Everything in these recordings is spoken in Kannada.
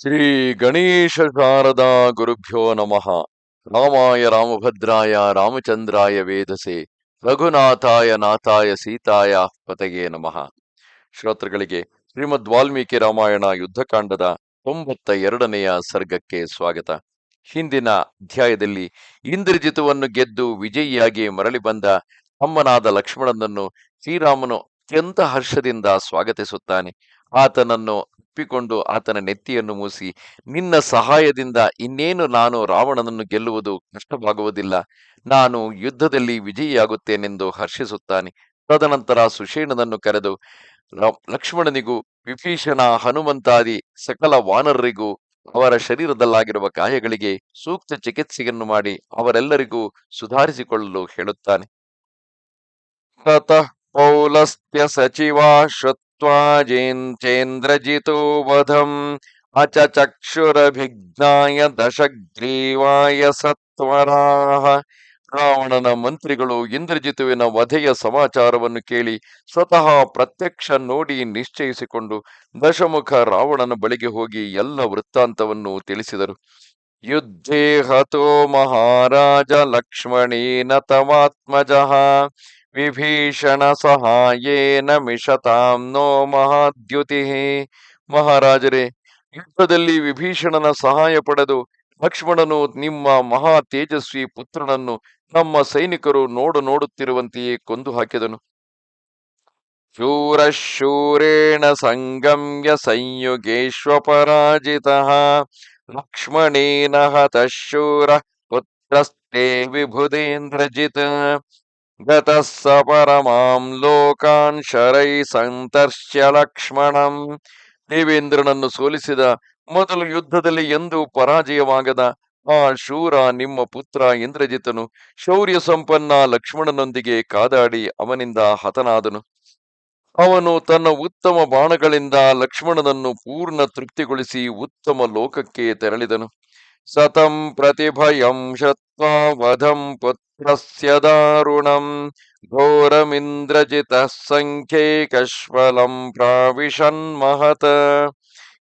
ಶ್ರೀ ಗಣೇಶ ಶಾರದಾ ಗುರುಭ್ಯೋ ನಮಃ. ರಾಮಾಯ ರಾಮಭದ್ರಾಯ ರಾಮಚಂದ್ರಾಯ ವೇದಸೆ ರಘುನಾಥಾಯ ನಾಥಾಯ ಸೀತಾಯ ಪತಗೆ ನಮಃ. ಶ್ರೋತೃಗಳಿಗೆ ಶ್ರೀಮದ್ ವಾಲ್ಮೀಕಿ ರಾಮಾಯಣ ಯುದ್ಧಕಾಂಡದ 92ನೆಯ ಸರ್ಗಕ್ಕೆ ಸ್ವಾಗತ. ಹಿಂದಿನ ಅಧ್ಯಾಯದಲ್ಲಿ ಇಂದ್ರಜಿತುವನ್ನು ಗೆದ್ದು ವಿಜಯಿಯಾಗಿ ಮರಳಿ ಬಂದ ಅಮ್ಮನಾದ ಲಕ್ಷ್ಮಣನನ್ನು ಶ್ರೀರಾಮನು ಅತ್ಯಂತ ಹರ್ಷದಿಂದ ಸ್ವಾಗತಿಸುತ್ತಾನೆ. ಆತನನ್ನು ಒಪ್ಪಿಕೊಂಡು ಆತನ ನೆತ್ತಿಯನ್ನು ಮೂಸಿ, ನಿನ್ನ ಸಹಾಯದಿಂದ ಇನ್ನೇನು ನಾನು ರಾವಣನನ್ನು ಗೆಲ್ಲುವುದು ಕಷ್ಟವಾಗುವುದಿಲ್ಲ, ನಾನು ಯುದ್ಧದಲ್ಲಿ ವಿಜಯಿಯಾಗುತ್ತೇನೆಂದು ಹರ್ಷಿಸುತ್ತಾನೆ. ತದನಂತರ ಸುಷೇಣನನ್ನು ಕರೆದು ಲಕ್ಷ್ಮಣನಿಗೂ ವಿಭೀಷಣ ಹನುಮಂತಾದಿ ಸಕಲ ವಾನರರಿಗೂ ಅವರ ಶರೀರದಲ್ಲಾಗಿರುವ ಗಾಯಗಳಿಗೆ ಸೂಕ್ತ ಚಿಕಿತ್ಸೆಯನ್ನು ಮಾಡಿ ಅವರೆಲ್ಲರಿಗೂ ಸುಧಾರಿಸಿಕೊಳ್ಳಲು ಹೇಳುತ್ತಾನೆ. ತತಃ ಪೌಲಸ್ತ್ಯ ಸಚಿವಾ ಶ್ರುತ್ವಾ ಚೇಂದ್ರಜಿತೋ ವಧಂ ಅಚಚಕ್ಷುರಭಿಜ್ಞಾಯ ದಶಗ್ರೀವಾಯ ಸತ್ವರಾಹ. ರಾವಣನ ಮಂತ್ರಿಗಳು ಇಂದ್ರಜಿತುವಿನ ವಧೆಯ ಸಮಾಚಾರವನ್ನು ಕೇಳಿ ಸ್ವತಃ ಪ್ರತ್ಯಕ್ಷ ನೋಡಿ ನಿಶ್ಚಯಿಸಿಕೊಂಡು ದಶಮುಖ ರಾವಣನ ಬಳಿಗೆ ಹೋಗಿ ಎಲ್ಲ ವೃತ್ತಾಂತವನ್ನು ತಿಳಿಸಿದರು. ಯುದ್ಧೇ ಹತೋ ಮಹಾರಾಜ ಲಕ್ಷ್ಮಣೇನ ತವಾತ್ಮಜಃ ವಿಭೀಷಣ ಸಹಾಯೇನ ಮಿಷತಾಂ ನೋ ಮಹಾದ್ಯುತಿ. ಮಹಾರಾಜರೇ, ಯುದ್ಧದಲ್ಲಿ ವಿಭೀಷಣನ ಸಹಾಯ ಪಡೆದು ಲಕ್ಷ್ಮಣನು ನಿಮ್ಮ ಮಹಾ ತೇಜಸ್ವಿ ಪುತ್ರನನ್ನು ನಮ್ಮ ಸೈನಿಕರು ನೋಡುತ್ತಿರುವಂತೆಯೇ ಕೊಂದು ಹಾಕಿದನು. ಶೂರಶೂರೇಣ ಸಂಗಮ್ಯ ಸಂಯುಗೇಶ್ವಪರಾಜಿತಃ ಲಕ್ಷ್ಮಣೇನ ಹತಃ ಶೂರ ಪುತ್ರಸ್ತೆ ವಿಭುದೇಂದ್ರಜಿತ್ ಗತಃ ಸ ಪರಮಾಂ ಲೋಕಾನ್ ಶರೈ ಸಂತರ್ಶ್ಯ ಲಕ್ಷ್ಮಣಂ. ದೇವೇಂದ್ರನನ್ನು ಸೋಲಿಸಿದ ಮೊದಲು ಯುದ್ಧದಲ್ಲಿ ಎಂದೂ ಪರಾಜಯವಾಗದ ಆ ಶೂರ ನಿಮ್ಮ ಪುತ್ರ ಇಂದ್ರಜಿತನು ಶೌರ್ಯ ಸಂಪನ್ನ ಲಕ್ಷ್ಮಣನೊಂದಿಗೆ ಕಾದಾಡಿ ಅವನಿಂದ ಹತನಾದನು. ಅವನು ತನ್ನ ಉತ್ತಮ ಬಾಣಗಳಿಂದ ಲಕ್ಷ್ಮಣನನ್ನು ಪೂರ್ಣ ತೃಪ್ತಿಗೊಳಿಸಿ ಉತ್ತಮ ಲೋಕಕ್ಕೆ ತೆರಳಿದನು. ಸತಂ ಪ್ರತಿಭಯಂ ಶತ್ವಾ ವಧಂ ಪುತ್ರಸ್ಯ ದಾರುಣಂ ಘೋರಮಿಂದ್ರಜಿತ ಸಂಖ್ಯೆ ಕಶ್ವಲಂ ಪ್ರಾವಿಶನ್ ಮಹತ.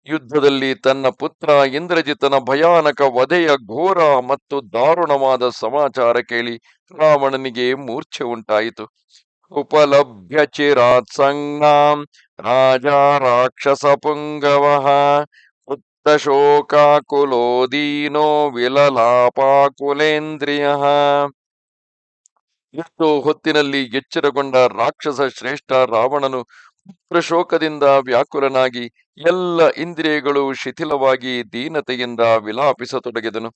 ಯುದ್ಧದಲ್ಲಿ ತನ್ನ ಪುತ್ರ ಇಂದ್ರಜಿತನ ಭಯಾನಕ ವಧೆಯ ಘೋರ ಮತ್ತು ದಾರುಣವಾದ ಸಮಾಚಾರ ಕೇಳಿ ರಾವಣನಿಗೆ ಮೂರ್ಛೆ ಉಂಟಾಯಿತು. ಉಪಲಭ್ಯ ಚಿರಾತ್ ಸಂಜ್ಞಾಂ ರಾಜ ರಾಕ್ಷಸ ಪುಂಗವಃ ಪುತ್ರ ಶೋಕಾಕುಲೋ ದೀನೋ ವಿಲಲಾಪಾಕುಲೇಂದ್ರಿಯಃ. ಎಷ್ಟೋ ಹೊತ್ತಿನಲ್ಲಿ ಎಚ್ಚರಗೊಂಡ ರಾಕ್ಷಸ ಶ್ರೇಷ್ಠ ರಾವಣನು ಪುತ್ರ ಶೋಕದಿಂದ ವ್ಯಾಕುಲನಾಗಿ ಎಲ್ಲ ಇಂದ್ರಿಯಗಳು ಶಿಥಿಲವಾಗಿ ದೀನತೆಯಿಂದ ವಿಲಾಪಿಸತೊಡಗಿದನು.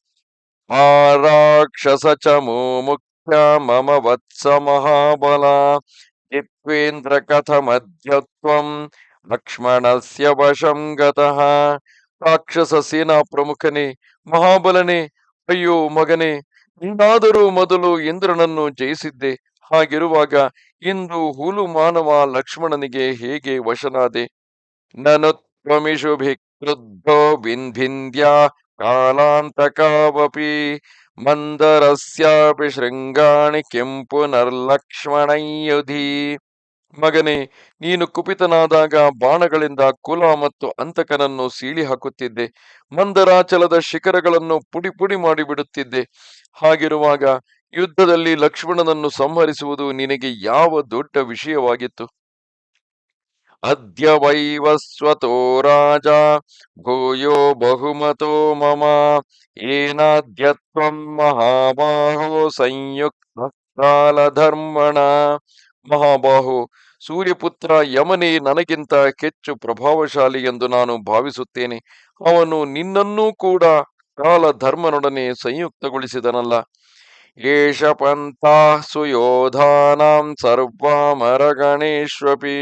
ಆ ರಾಕ್ಷಸ ಚಮೋ ಮುಖ್ಯ ಮಮ ವತ್ಸ ಮಹಾಬಲ ದಿತ್ವೇಂದ್ರ ಕಥಮಧ್ಯತ್ವಂ ಲಕ್ಷ್ಮಣಸ್ಯ ವಶಂ ಗತಃ. ರಾಕ್ಷಸ ಸೇನಾ ಪ್ರಮುಖನೇ, ಮಹಾಬಲನೇ, ಅಯ್ಯೋ ಮಗನೇ, ನೀನಾದರೂ ಮೊದಲು ಇಂದ್ರನನ್ನು ಜಯಿಸಿದ್ದೆ. ಹಾಗಿರುವಾಗ ಇಂದು ಹುಲು ಮಾನವ ಲಕ್ಷ್ಮಣನಿಗೆ ಹೇಗೆ ವಶನಾದೆ? ನನು ತ್ವಮಿಷುಭಿ ಕ್ರುದ್ಧೋ ಭಿನ್ಭಿಂದ್ಯಾ ಕಾಲಾಂತಕಾವಪಿ ಮಂದರಸ್ಯಾಪಿ ಶೃಂಗಾಣಿ ಕಿಂ ಪುನರ್ಲಕ್ಷ್ಮಣಯುಧಿ. ಮಗನೇ, ನೀನು ಕುಪಿತನಾದಾಗ ಬಾಣಗಳಿಂದ ಕುಲ ಮತ್ತು ಅಂತಕನನ್ನು ಸೀಳಿ ಹಾಕುತ್ತಿದ್ದೆ. ಮಂದರಾಚಲದ ಶಿಖರಗಳನ್ನು ಪುಡಿ ಪುಡಿ ಮಾಡಿಬಿಡುತ್ತಿದ್ದೆ. ಹಾಗಿರುವಾಗ ಯುದ್ಧದಲ್ಲಿ ಲಕ್ಷ್ಮಣನನ್ನು ಸಂಹರಿಸುವುದು ನಿನಗೆ ಯಾವ ದೊಡ್ಡ ವಿಷಯವಾಗಿತ್ತು? ಅದ್ಯ ವೈವಸ್ವತೋ ರಾಜ ಭೂಯೋ ಬಹುಮತೋ ಮಮ ಏನಾದ್ಯತ್ವಂ ಮಹಾಬಾಹೋ ಸಂಯುಕ್ತ ಕಾಲಧರ್ಮಣ. ಮಹಾಬಾಹು, ಸೂರ್ಯಪುತ್ರ ಯಮನೇ ನನಗಿಂತ ಹೆಚ್ಚು ಪ್ರಭಾವಶಾಲಿ ಎಂದು ನಾನು ಭಾವಿಸುತ್ತೇನೆ. ಅವನು ನಿನ್ನನ್ನೂ ಕೂಡ ಕಾಲಧರ್ಮನೊಡನೆ ಸಂಯುಕ್ತಗೊಳಿಸಿದನಲ್ಲ. ಏಷ ಪಂಥಾ ಸುಯೋಧಾನಾಂ ಸರ್ವಾಮರಗಣೇಶ್ವಪಿ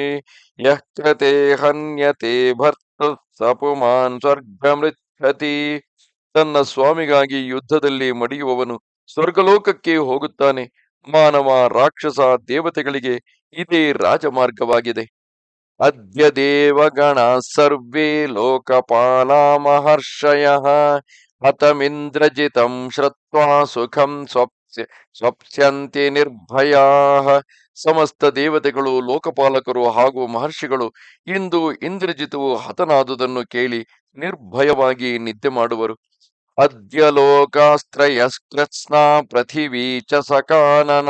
ಯಃ ಕೃತೆ ಹನ್ಯತೆ ಭರ್ತ ಸಪುಮಾನ್ ಸ್ವರ್ಗಮೃಚ್ಛತಿ. ತನ್ನ ಸ್ವಾಮಿಗಾಗಿ ಯುದ್ಧದಲ್ಲಿ ಮಡಿಯುವವನು ಸ್ವರ್ಗಲೋಕಕ್ಕೆ ಹೋಗುತ್ತಾನೆ. ಮಾನವ, ರಾಕ್ಷಸ, ದೇವತೆಗಳಿಗೆ ಇದೇ ರಾಜಮಾರ್ಗವಾಗಿದೆ. ಅದ್ಯ ದೇವಗಣ ಸರ್ವೇ ಲೋಕಪಾಲ ಮಹರ್ಷಯಃ ಹತಮಿಂದ್ರಜಿತಂ ಶ್ರುತ್ವಾ ಸುಖಂ ಸ್ವಪ್ಸ್ಯಂತೆ ನಿರ್ಭಯಾ. ಸಮಸ್ತ ದೇವತೆಗಳು, ಲೋಕಪಾಲಕರು ಹಾಗೂ ಮಹರ್ಷಿಗಳು ಇಂದು ಇಂದ್ರಜಿತುವು ಹತನಾದುದನ್ನು ಕೇಳಿ ನಿರ್ಭಯವಾಗಿ ನಿದ್ದೆ ಮಾಡುವರು. ಅದ್ಯ ಲೋಕಾಸ್ತ್ರಯಸ್ಕೃತ್ಸ್ನಾ ಪೃಥಿವೀ ಚ ಸಕಾನನ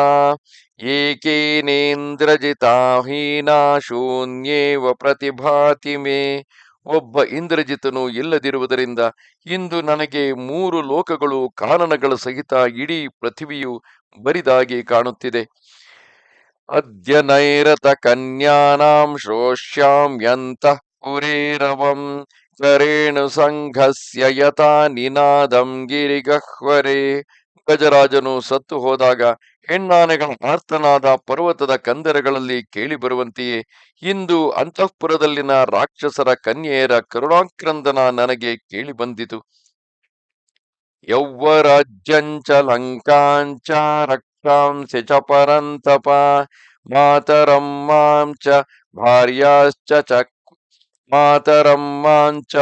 ಏಕೇನೇಂದ್ರಜಿತಾ ಹೀನಾ ಶೂನ್ಯೇವ ಪ್ರತಿಭಾತಿ ಮೇ. ಒಬ್ಬ ಇಂದ್ರಜಿತನು ಇಲ್ಲದಿರುವುದರಿಂದ ಇಂದು ನನಗೆ 3 ಲೋಕಗಳು ಕಾನನಗಳ ಸಹಿತ ಇಡೀ ಪೃಥಿವಿಯು ಬರಿದಾಗಿ ಕಾಣುತ್ತಿದೆ. ಅದ್ಯ ನೈರತ ಕನ್ಯಾನಾಂ ಶ್ರೋಷ್ಯಾಮ್ಯಂತಃ ಪುರೇರವಂ ಕರೇಣು ಸಂಘಸ್ಯ ಯಥಾ ನಿನಾದಂ ಗಿರಿಗಹ್ವರೆ. ಗಜರಾಜನು ಸತ್ತು ಹೋದಾಗ ಹೆಣ್ಣಾನೆಗಳ ಆರ್ತನಾದ ಪರ್ವತದ ಕಂದರಗಳಲ್ಲಿ ಕೇಳಿಬರುವಂತೆಯೇ ಇಂದು ಅಂತಃಪುರದಲ್ಲಿನ ರಾಕ್ಷಸರ ಕನ್ಯೆಯರ ಕರುಣಾಕ್ರಂದನ ನನಗೆ ಕೇಳಿಬಂದಿತು. ಯೌವರಾಜ್ಯಂಚ ಲಂಕಾಂಚ ರಕ್ಷಾಂಸಿ ಚ ಪರಂತಪ ಮಾತರಂ ಮಾಂ ಚ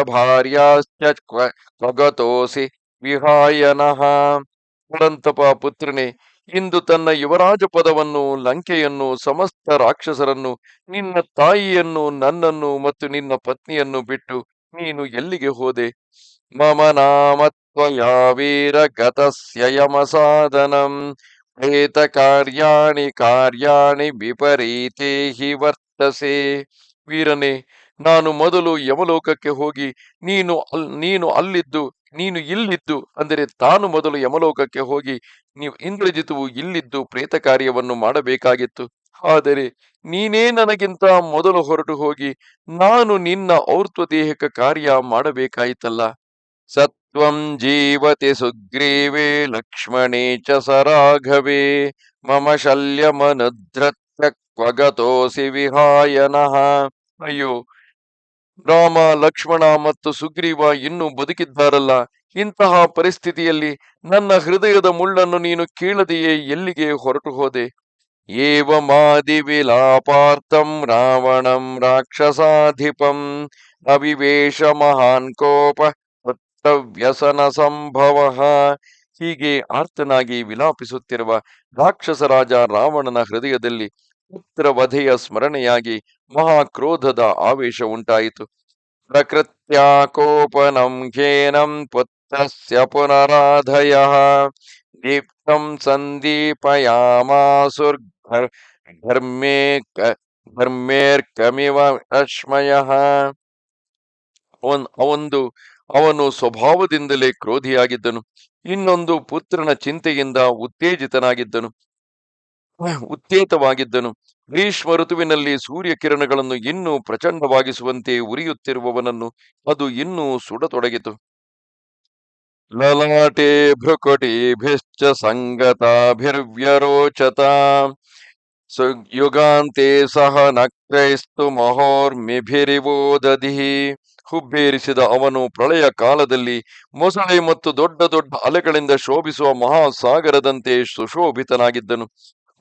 ಭಾರ್ಯಾಶ್ಚ ಕ್ವಗತೋಸಿ ವಿಹಾಯನಃ. ಪರಂತಪ ಪುತ್ರನೇ, ಇಂದು ತನ್ನ ಯುವರಾಜ ಪದವನ್ನು, ಲಂಕೆಯನ್ನು, ಸಮಸ್ತ ರಾಕ್ಷಸರನ್ನು, ನಿನ್ನ ತಾಯಿಯನ್ನು, ನನ್ನನ್ನು ಮತ್ತು ನಿನ್ನ ಪತ್ನಿಯನ್ನು ಬಿಟ್ಟು ನೀನು ಎಲ್ಲಿಗೆ ಹೋದೆ? ಮಮ ನಾಮ ತ್ವಯಾ ವೀರ ಗತಸ್ಯ ಯಮಸಾದನಂ ಪ್ರೇತ ಕಾರ್ಯಾಣಿ ವಿಪರೀತೆ ಹಿ ವರ್ತಸೆ. ವೀರನೇ, ನಾನು ಮೊದಲು ಯಮಲೋಕಕ್ಕೆ ಹೋಗಿ ನೀನು ಇಲ್ಲಿದ್ದು, ಅಂದರೆ ತಾನು ಮೊದಲು ಯಮಲೋಕಕ್ಕೆ ಹೋಗಿ ನೀವು ಇಂದ್ರಜಿತುವು ಇಲ್ಲಿದ್ದು ಪ್ರೇತ ಕಾರ್ಯವನ್ನು ಮಾಡಬೇಕಾಗಿತ್ತು. ಆದರೆ ನೀನೇ ನನಗಿಂತ ಮೊದಲು ಹೊರಟು ಹೋಗಿ ನಾನು ನಿನ್ನ ಔರ್ತ್ವ ದೇಹಕ ಕಾರ್ಯ ಮಾಡಬೇಕಾಯಿತಲ್ಲ. ಸತ್ವಂ ಜೀವತಿ ಸುಗ್ರೀವೇ ಲಕ್ಷ್ಮಣೇ ಚ ಸರಾಘವೇ ಮಮ ಶಲ್ಯಮನುಧೃತ್ಯ ಕ್ವಗತೋಸಿ ವಿಹಾಯನಃ. ಅಯ್ಯೋ, ರಾಮ, ಲಕ್ಷ್ಮಣ ಮತ್ತು ಸುಗ್ರೀವ ಇನ್ನೂ ಬದುಕಿದ್ದಾರಲ್ಲ. ಇಂತಹ ಪರಿಸ್ಥಿತಿಯಲ್ಲಿ ನನ್ನ ಹೃದಯದ ಮುಳ್ಳನ್ನು ನೀನು ಕೀಳದೆಯೇ ಎಲ್ಲಿಗೆ ಹೊರಟು ಹೋದೆ? ಏವಮಾದಿ ವಿಲಾಪಾರ್ಥಂ ರಾವಣಂ ರಾಕ್ಷಸಾಧಿಪಂ ಅವಿವೇಶ ಮಹಾನ್ ಕೋಪ ವ್ಯಸನ ಸಂಭವ. ಹೀಗೆ ಆರ್ತನಾಗಿ ವಿಲಾಪಿಸುತ್ತಿರುವ ರಾಕ್ಷಸರಾಜ ರಾವಣನ ಹೃದಯದಲ್ಲಿ ಪುತ್ರ ವಧೆಯ ಸ್ಮರಣೆಯಾಗಿ ಮಹಾಕ್ರೋಧದ ಆವೇಶ ಉಂಟಾಯಿತು. ಪ್ರಕೃತ್ಯಾ ಕೋಪನಂ ಖೇನಂ ಪುತ್ರಸ್ಯ ಪುನರಾಧಯ ದೀಪ್ತಂ ಸಂದೀಪಯಾಮಾಸುರ್ಘರ್ಮೇರ್ಕಮಿವ ಅಶ್ಮಯಃ. ಅವನು ಸ್ವಭಾವದಿಂದಲೇ ಕ್ರೋಧಿಯಾಗಿದ್ದನು. ಇನ್ನೊಂದು ಪುತ್ರನ ಚಿಂತೆಯಿಂದ ಉತ್ತೇತವಾಗಿದ್ದನು. ಗ್ರೀಷ್ಮ ಋತುವಿನಲ್ಲಿ ಸೂರ್ಯ ಕಿರಣಗಳನ್ನು ಇನ್ನೂ ಪ್ರಚಂಡವಾಗಿಸುವಂತೆ ಉರಿಯುತ್ತಿರುವವನನ್ನು ಅದು ಇನ್ನೂ ಸುಡತೊಡಗಿತು. ಲಲಾಟೆ ಭ್ರುಕುಟಿಭಿಶ್ಚ ಸಂಗತಾಭಿರ್ವ್ಯರೋಚತ ಯುಗಾಂತೆ ಸಹ ನಕ್ರೈಸ್ತು ಮಹೋರ್ಮಿಭಿರಿವೋದಧಿ. ಹುಬ್ಬೇರಿಸಿದ ಅವನು ಪ್ರಳಯ ಕಾಲದಲ್ಲಿ ಮೊಸಳೆ ಮತ್ತು ದೊಡ್ಡ ದೊಡ್ಡ ಅಲೆಗಳಿಂದ ಶೋಭಿಸುವ ಮಹಾಸಾಗರದಂತೆ ಸುಶೋಭಿತನಾಗಿದ್ದನು.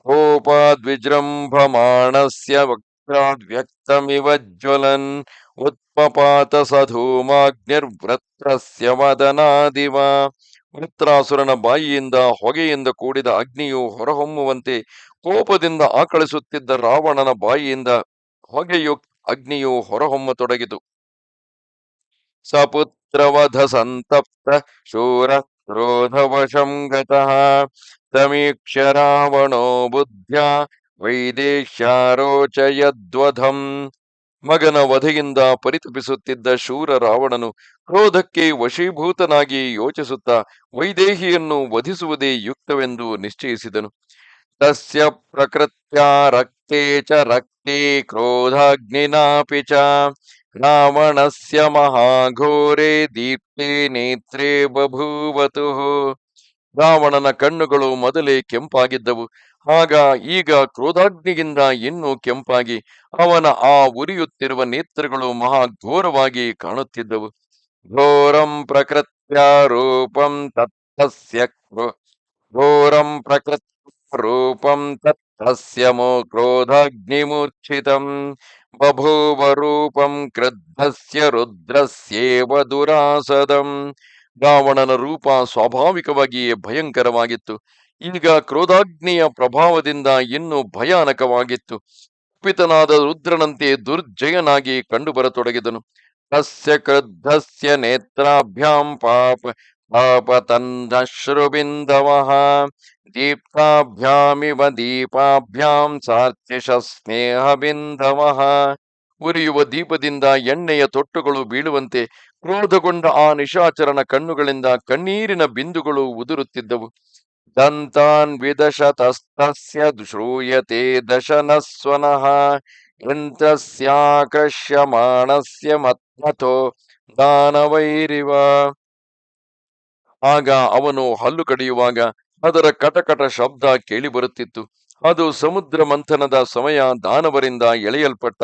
ಕೋಪಾದ್ವಿಜೃಂಭಮಾಣಸ್ಯ ವಕ್ರಾದ್ವ್ಯಕ್ತಮಿವ ಜ್ವಲನ್ ಉತ್ಪಪಾತ ಸಧೂಮಾಗ್ನಿರ್ವೃತ್ರಸ್ಯ ವದನಾದಿವ. ವೃತ್ರಾಸುರನ ಬಾಯಿಯಿಂದ ಹೊಗೆಯಿಂದ ಕೂಡಿದ ಅಗ್ನಿಯು ಹೊರಹೊಮ್ಮುವಂತೆ ಕೋಪದಿಂದ ಆಕಳಿಸುತ್ತಿದ್ದ ರಾವಣನ ಬಾಯಿಯಿಂದ ಹೊಗೆಯುಕ್ತ ಅಗ್ನಿಯು ಹೊರಹೊಮ್ಮತೊಡಗಿತು. ಸಪುತ್ರವಧ ಸಂತಪ್ತ ಶೂರ ಕ್ರೋಧವಶಂ ಗತಃ ತಮೀಕ್ಷ್ಯ ರಾವಣೋ ಬುದ್ಧ್ಯಾ ವೈದೇಶ್ಯಾರೋಚಯದ್ವಧಂ. ಮಗನ ವಧೆಯಿಂದ ಪರಿತಪಿಸುತ್ತಿದ್ದ ಶೂರ ರಾವಣನು ಕ್ರೋಧಕ್ಕೆ ವಶೀಭೂತನಾಗಿ ಯೋಚಿಸುತ್ತಾ ವೈದೇಹಿಯನ್ನು ವಧಿಸುವುದೇ ಯುಕ್ತವೆಂದು ನಿಶ್ಚಯಿಸಿದನು. ತಸ್ಯ ಪ್ರಕೃತ್ಯಾ ರಕ್ತೆ ಚ ರಕ್ತೆ ಕ್ರೋಧಾಗ್ನಿನಾಪಿ ಚ ರಾವಣಸ್ಯ ಮಹಾಘೋರೆ ದೀಪ್ತೆ ನೇತ್ರೇ ಬಭೂವತುಃ. ರಾವಣನ ಕಣ್ಣುಗಳು ಮೊದಲೇ ಕೆಂಪಾಗಿದ್ದವು. ಈಗ ಕ್ರೋಧಾಗ್ನಿಯಿಂದ ಇನ್ನೂ ಕೆಂಪಾಗಿ ಅವನ ಆ ಉರಿಯುತ್ತಿರುವ ನೇತ್ರಗಳು ಮಹಾಘೋರವಾಗಿ ಕಾಣುತ್ತಿದ್ದವು. ಘೋರಂ ಪ್ರಕೃತ್ಯ ರೂಪಂ ತತ್ತಸ್ಯ ಕ್ರೋಧಾಗ್ನಿಮೂರ್ಛಿತಂ ಬಭೂವ ರೂಪಂ ಕ್ರುದ್ಧಸ್ಯ ರುದ್ರಸ್ಯೇವ ದುರಾಸದಂ. ರಾವಣನ ರೂಪ ಸ್ವಾಭಾವಿಕವಾಗಿಯೇ ಭಯಂಕರವಾಗಿತ್ತು. ಈಗ ಕ್ರೋಧಾಗ್ನಿಯ ಪ್ರಭಾವದಿಂದ ಇನ್ನೂ ಭಯಾನಕವಾಗಿತ್ತು. ಕುಪಿತನಾದ ರುದ್ರನಂತೆ ದುರ್ಜಯನಾಗಿ ಕಂಡುಬರತೊಡಗಿದನು. ತಸ್ಯ ಕ್ರುದ್ಧಸ್ಯ ನೇತ್ರಾಭ್ಯಾಂ ಪಾಪತನ್ನಶ್ರುಬಿಂದವಃ ದೀಪ್ತಾಭ್ಯಾಮಿವ ದೀಪಾಭ್ಯಾಂ ಸಾರ್ಚಿಷ ಸ್ನೇಹ ಬಿಂದವಃ. ಉರಿಯುವ ದೀಪದಿಂದ ಎಣ್ಣೆಯ ತೊಟ್ಟುಗಳು ಬೀಳುವಂತೆ ಕ್ರೋಧಗೊಂಡ ಆ ನಿಶಾಚರನ ಕಣ್ಣುಗಳಿಂದ ಕಣ್ಣೀರಿನ ಬಿಂದುಗಳು ಉದುರುತ್ತಿದ್ದವು. ದಂತಾನ್ ವಿದಶತಸ್ತಸ್ಯ ಶ್ರೂಯತೆ ದಶನಸ್ವನಃ ಯಂತ್ರಸ್ಯಾಕರ್ಷ್ಯಮಾಣಸ್ಯ ಮತ್ಮಥೋ ದಾನವೈರಿವ. ಆಗ ಅವನು ಹಲ್ಲು ಕಡಿಯುವಾಗ ಅದರ ಕಟಕಟ ಶಬ್ದ ಕೇಳಿಬರುತ್ತಿತ್ತು. ಅದು ಸಮುದ್ರ ಮಂಥನದ ಸಮಯ ದಾನವರಿಂದ ಎಳೆಯಲ್ಪಟ್ಟ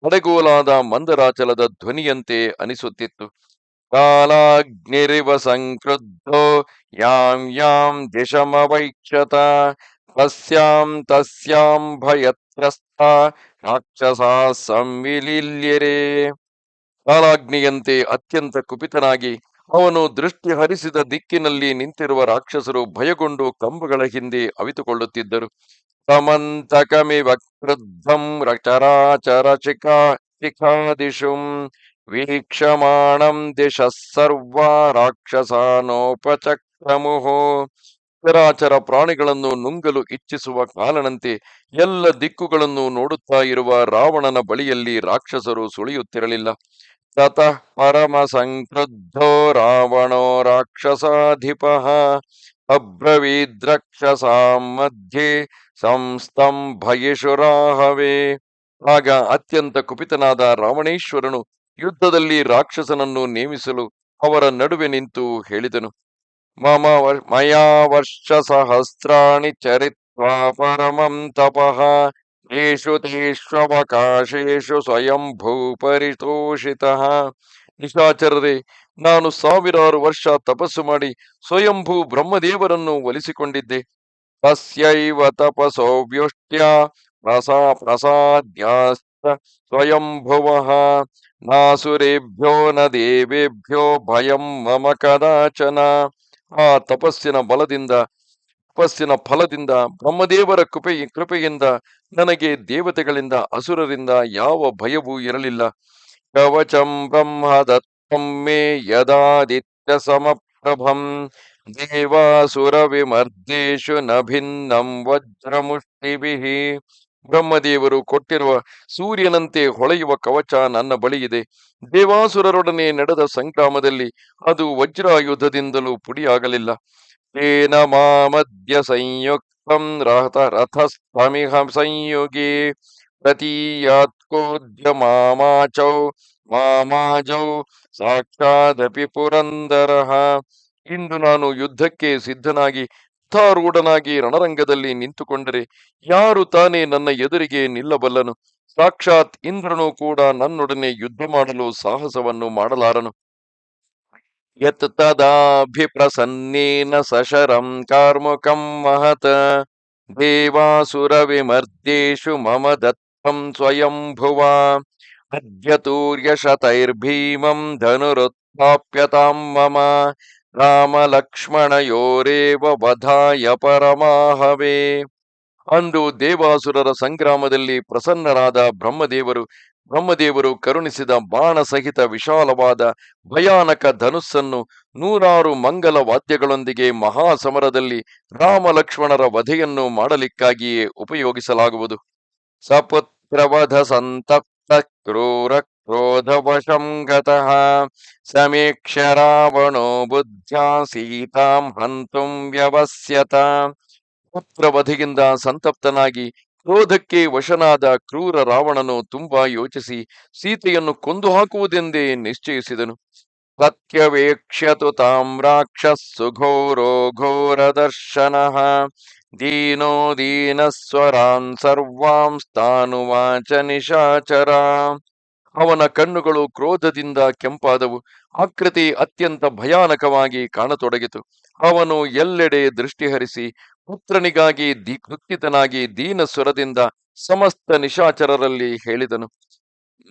ಕಡೆಗೋಲಾದ ಮಂದರಾಚಲದ ಧ್ವನಿಯಂತೆ ಅನಿಸುತ್ತಿತ್ತು. ಕಾಲಾಗ್ನಿರಿವ ಸಂಕ್ರುದ್ಧೋ ಯಾಂ ಯಾಂ ದಿಶಮವೈಕ್ಷತ ತಸ್ಯಾಂ ತಸ್ಯಾಂ ಭಯತ್ರಸ್ತ ರಾಕ್ಷಸಾ ಸಂವಿಲಿಲ್ಯರೆ. ಕಾಲಾಗ್ನಿಯಂತೆ ಅತ್ಯಂತ ಕುಪಿತನಾಗಿ ಅವನು ದೃಷ್ಟಿ ಹರಿಸಿದ ದಿಕ್ಕಿನಲ್ಲಿ ನಿಂತಿರುವ ರಾಕ್ಷಸರು ಭಯಗೊಂಡು ಕಂಬಗಳ ಹಿಂದೆ ಅವಿತುಕೊಳ್ಳುತ್ತಿದ್ದರು. ಸಮಂತಕಮಿವ ಕ್ರುದ್ಧಂ ಚರಾಚರ ಶಿಖಾದಿಶುಂ ವೀಕ್ಷಮಾಣಂ ದಿಶಃ ಸರ್ವಾ ರಾಕ್ಷಸಾನೋಪಚಕ್ರಮುಹು. ಚರಾಚರ ಪ್ರಾಣಿಗಳನ್ನು ನುಂಗಲು ಇಚ್ಛಿಸುವ ಕಾಲನಂತೆ ಎಲ್ಲ ದಿಕ್ಕುಗಳನ್ನು ನೋಡುತ್ತಾ ಇರುವ ರಾವಣನ ಬಳಿಯಲ್ಲಿ ರಾಕ್ಷಸರು ಸುಳಿಯುತ್ತಿರಲಿಲ್ಲ. ತತಃ ಪರಮ ಸಂಕ್ರುದ್ಧೋ ರಾವಣೋ ರಾಕ್ಷಸಾಧಿಪಃ ಅಬ್ರವೀದ್ರಕ್ಷಸಾಂ ಮಧ್ಯೆ ಸಂಸ್ತಂಭಯಿಷುರಾಹವೇ. ಆಗ ಅತ್ಯಂತ ಕುಪಿತನಾದ ರಾವಣೇಶ್ವರನು ಯುದ್ಧದಲ್ಲಿ ರಾಕ್ಷಸನನ್ನು ನೇಮಿಸಲು ಅವರ ನಡುವೆ ನಿಂತು ಹೇಳಿದನು. ಮಯಾ ವರ್ಷ ಸಹಸ್ರಾಣಿ ಚರಿತ್ವಾ ಪರಮಂ ತಪಃ ಯೇಷು ತೇಷ್ವವಕಾಶೇಷು ಸ್ವಯಂಭೂ ಪರಿತೋಷಿತಃ. ನಿಶಾಚರರೇ, ನಾನು ಸಾವಿರಾರು ವರ್ಷ ತಪಸ್ಸು ಮಾಡಿ ಸ್ವಯಂಭೂ ಬ್ರಹ್ಮದೇವರನ್ನು ಒಲಿಸಿಕೊಂಡಿದ್ದೆ. ತಸ್ಯೈವ ತಪಸೋ ವ್ಯುಷ್ಟ್ಯ ಪ್ರಸಾದ್ಯಾಸ್ತ ಸ್ವಯಂಭುವಃ ನಾಸುರೇಭ್ಯೋ ನ ದೇವೇಭ್ಯೋ ಭಯಂ ಮಮ ಕದಾಚನ. ಆ ತಪಸ್ಸಿನ ಫಲದಿಂದ ಬ್ರಹ್ಮದೇವರ ಕೃಪೆಯಿಂದ ನನಗೆ ದೇವತೆಗಳಿಂದ ಅಸುರರಿಂದ ಯಾವ ಭಯವೂ ಇರಲಿಲ್ಲ. ಕವಚಂ ಬ್ರಹ್ಮ ದತ್ತಂ ಮೇ ಯದಾದಿತ್ಯ ಸಮಪ್ರಭಂ ದೇವಾಸುರ ವಿಮರ್ದೇಶು ನ ಭಿನ್ನಂ ವಜ್ರಮುಷ್ಟಿಭಿಃ. ಬ್ರಹ್ಮದೇವರು ಕೊಟ್ಟಿರುವ ಸೂರ್ಯನಂತೆ ಹೊಳೆಯುವ ಕವಚ ನನ್ನ ಬಳಿ ಇದೆ. ದೇವಾಸುರರೊಡನೆ ನಡೆದ ಸಂಗ್ರಾಮದಲ್ಲಿ ಅದು ವಜ್ರಾಯುಧದಿಂದಲೂ ಪುಡಿಯಾಗಲಿಲ್ಲ. ತೇನ ಮಾಮದ್ಯ ಸಂಯುಕ್ತಂ ರಥಸ್ಥಮಿಹ ಸಂಯುಗೇ ಪ್ರತೀಯಾತ್ಕೋದ್ಯ ಮಾಮಾಜೌ ಸಾಕ್ಷಾದಪಿ ಪುರಂದರಃ. ಇಂದು ನಾನು ಯುದ್ಧಕ್ಕೆ ಸಿದ್ಧನಾಗಿ ರಥಾರೂಢನಾಗಿ ರಣರಂಗದಲ್ಲಿ ನಿಂತುಕೊಂಡರೆ ಯಾರು ತಾನೇ ನನ್ನ ಎದುರಿಗೆ ನಿಲ್ಲಬಲ್ಲನು? ಸಾಕ್ಷಾತ್ ಇಂದ್ರನು ಕೂಡ ನನ್ನೊಡನೆ ಯುದ್ಧ ಮಾಡಲು ಸಾಹಸವನ್ನು ಮಾಡಲಾರನು. ಯತ್ ತದಾಭಿಪ್ರಸನ್ನೇನ ಸಶರಂ ಕಾರ್ಮುಕಂ ಮಹತ ದೇವಾಸುರ ವಿಮರ್ದೇಶು ಮಮ ದತ್ತಂ ಸ್ವಯಂಭುವ ಅದ್ಯ ತೂರ್ಯಶತೈರ್ಭೀಮಂ ಧನುರುತ್ಥಾಪ್ಯತಾಂ ಮಮ ರಾಮ ಲಕ್ಷ್ಮಣಯೋರೇವ ವಧಾಯ ಪರಮಾಹವೇ. ಅಂದು ದೇವಾಸುರರ ಸಂಗ್ರಾಮದಲ್ಲಿ ಪ್ರಸನ್ನರಾದ ಬ್ರಹ್ಮದೇವರು ಕರುಣಿಸಿದ ಬಾಣ ಸಹಿತ ವಿಶಾಲವಾದ ಭಯಾನಕ ಧನುಸ್ಸನ್ನು 100 ಮಂಗಲ ವಾದ್ಯಗಳೊಂದಿಗೆ ಮಹಾಸಮರದಲ್ಲಿ ರಾಮ ಲಕ್ಷ್ಮಣರ ವಧೆಯನ್ನು ಮಾಡಲಿಕ್ಕಾಗಿಯೇ ಉಪಯೋಗಿಸಲಾಗುವುದು. ಸಪುತ್ರವಧ ಸಂತಪ್ತ ಕ್ರೂರ ಕ್ರೋಧವಶಂ ಗತಃ ಸಮೀಕ್ಷ ರಾವಣೋ ಬುದ್ಧ್ಯಾ ಸೀತಾಂ ಹಂತುಂ ವ್ಯವಸ್ಯತ. ಪುತ್ರವಧೆಯಿಂದ ಸಂತಪ್ತನಾಗಿ ಕ್ರೋಧಕ್ಕೆ ವಶನಾದ ಕ್ರೂರ ರಾವಣನು ತುಂಬಾ ಯೋಚಿಸಿ ಸೀತೆಯನ್ನು ಕೊಂದು ಹಾಕುವುದೆಂದೇ ನಿಶ್ಚಯಿಸಿದನು. ಪ್ರತ್ಯವೇಕ್ಷ್ಯತು ತಾಂ ರಾಕ್ಷಸ್ಸು ಘೋರೋ ಘೋರ ದರ್ಶನಃ ದೀನೋ ದೀನಸ್ವರಾನ್ ಸರ್ವಾಂ ಸ್ಥಾನುವಾಚ ನಿಶಾಚರ. ಅವನ ಕಣ್ಣುಗಳು ಕ್ರೋಧದಿಂದ ಕೆಂಪಾದವು. ಆಕೃತಿ ಅತ್ಯಂತ ಭಯಾನಕವಾಗಿ ಕಾಣತೊಡಗಿತು. ಅವನು ಎಲ್ಲೆಡೆ ದೃಷ್ಟಿ ಹರಿಸಿ ಪುತ್ರನಿಗಾಗಿ ದುಃಖಿತನಾಗಿ ದೀನ ಸ್ವರದಿಂದ ಸಮಸ್ತ ನಿಶಾಚರರಲ್ಲಿ ಹೇಳಿದನು.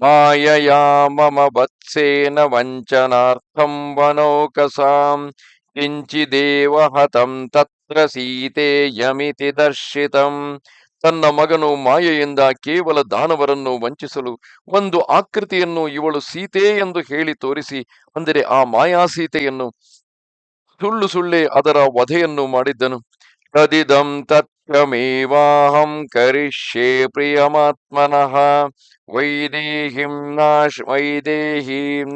ಮಾಯಯಾ ಮಮ ವತ್ಸೇನ ವಂಚನಾರ್ಥಂ ವನೌಕಸಾಂ ಕಿಂಚಿದೇವ ಹತಂ ತತ್ರ ತತ್ರ ಸೀತೆಯಮಿತಿ ದರ್ಶಿತಂ. ತನ್ನ ಮಗನು ಮಾಯೆಯಿಂದ ಕೇವಲ ದಾನವರನ್ನು ವಂಚಿಸಲು ಒಂದು ಆಕೃತಿಯನ್ನು ಇವಳು ಸೀತೆ ಎಂದು ಹೇಳಿ ತೋರಿಸಿ, ಅಂದರೆ ಆ ಮಾಯಾ ಸೀತೆಯನ್ನು ಸುಳ್ಳು ಸುಳ್ಳೆ ಅದರ ವಧೆಯನ್ನು ಮಾಡಿದ್ದನು. ತದಿದಂ ತತ್ವಮೇವಾಹಂ ಕರಿಷ್ಯೆ ಪ್ರಿಯಮಾತ್ಮನಃ ವೈದೇಹೀಂ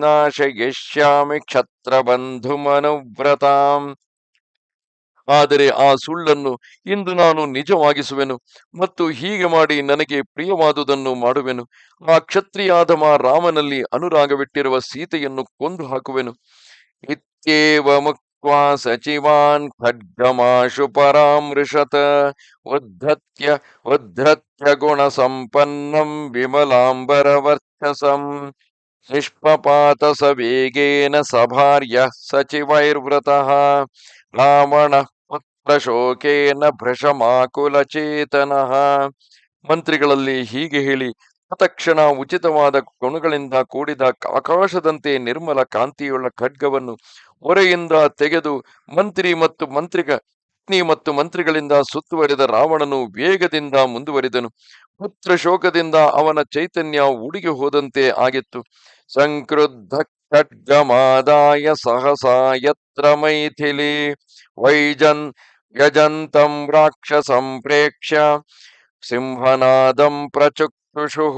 ನಾಶಯಿಷ್ಯಾಮಿ ಕ್ಷತ್ರಬಂಧು ಮನುವ್ರತಾಂ. ಆದರೆ ಆ ಸುಳ್ಳನ್ನು ಇಂದು ನಾನು ನಿಜವಾಗಿಸುವೆನು ಮತ್ತು ಹೀಗೆ ಮಾಡಿ ನನಗೆ ಪ್ರಿಯವಾದುದನ್ನು ಮಾಡುವೆನು. ಆ ಕ್ಷತ್ರಿಯಾಧಮ ರಾಮನಲ್ಲಿ ಅನುರಾಗವಿಟ್ಟಿರುವ ಸೀತೆಯನ್ನು ಕೊಂದು ಹಾಕುವೆನು. ಇತ್ಯೇವ ಮುಕ್ತ್ವಾ ಸಚಿವಾನ್ ಖಡ್ಗಮಾಶು ಪರಾಮೃಶತ ಉದ್ಧತ್ಯ ಗುಣ ಸಂಪನ್ನಂ ವಿಮಲಾಂಬರವರ್ಚಸಂ ನಿಷ್ಪಪಾತ ಸ ವೇಗೇನ ಸಭಾರ್ಯ ಸಚಿವೈರ್ವ್ರತಃ ರಾವಣ ಪುತ್ರ ಶೋಕೇನ ಭೃಶಮಾಕುಲಚೇತನಃ. ಮಂತ್ರಿಗಳಲ್ಲಿ ಹೀಗೆ ಹೇಳಿ ತತ್ಕ್ಷಣ ಉಚಿತವಾದ ಗುಣಗಳಿಂದ ಕೂಡಿದ ಆಕಾಶದಂತೆ ನಿರ್ಮಲ ಕಾಂತಿಯುಳ್ಳ ಖಡ್ಗವನ್ನು ಹೊರೆಯಿಂದ ತೆಗೆದು ಪತ್ನಿ ಮತ್ತು ಮಂತ್ರಿಗಳಿಂದ ಸುತ್ತುವರಿದ ರಾವಣನು ವೇಗದಿಂದ ಮುಂದುವರಿದನು. ಪುತ್ರ ಶೋಕದಿಂದ ಅವನ ಚೈತನ್ಯ ಉಡುಗಿ ಹೋದಂತೆ ಆಗಿತ್ತು. ಸಂಕ್ರುದ್ಧ ಖಡ್ಗಮಾದಾಯ ಸಹಸಾ ಯತ್ರ ಮೈಥಿಲಿ ಯಜಂತಂ ರಾಕ್ಷಸಂ ಪ್ರೇಕ್ಷ್ಯ ಸಿಂಹನಾದಂ ಪ್ರಚುಕ್ಷುಷುಃ.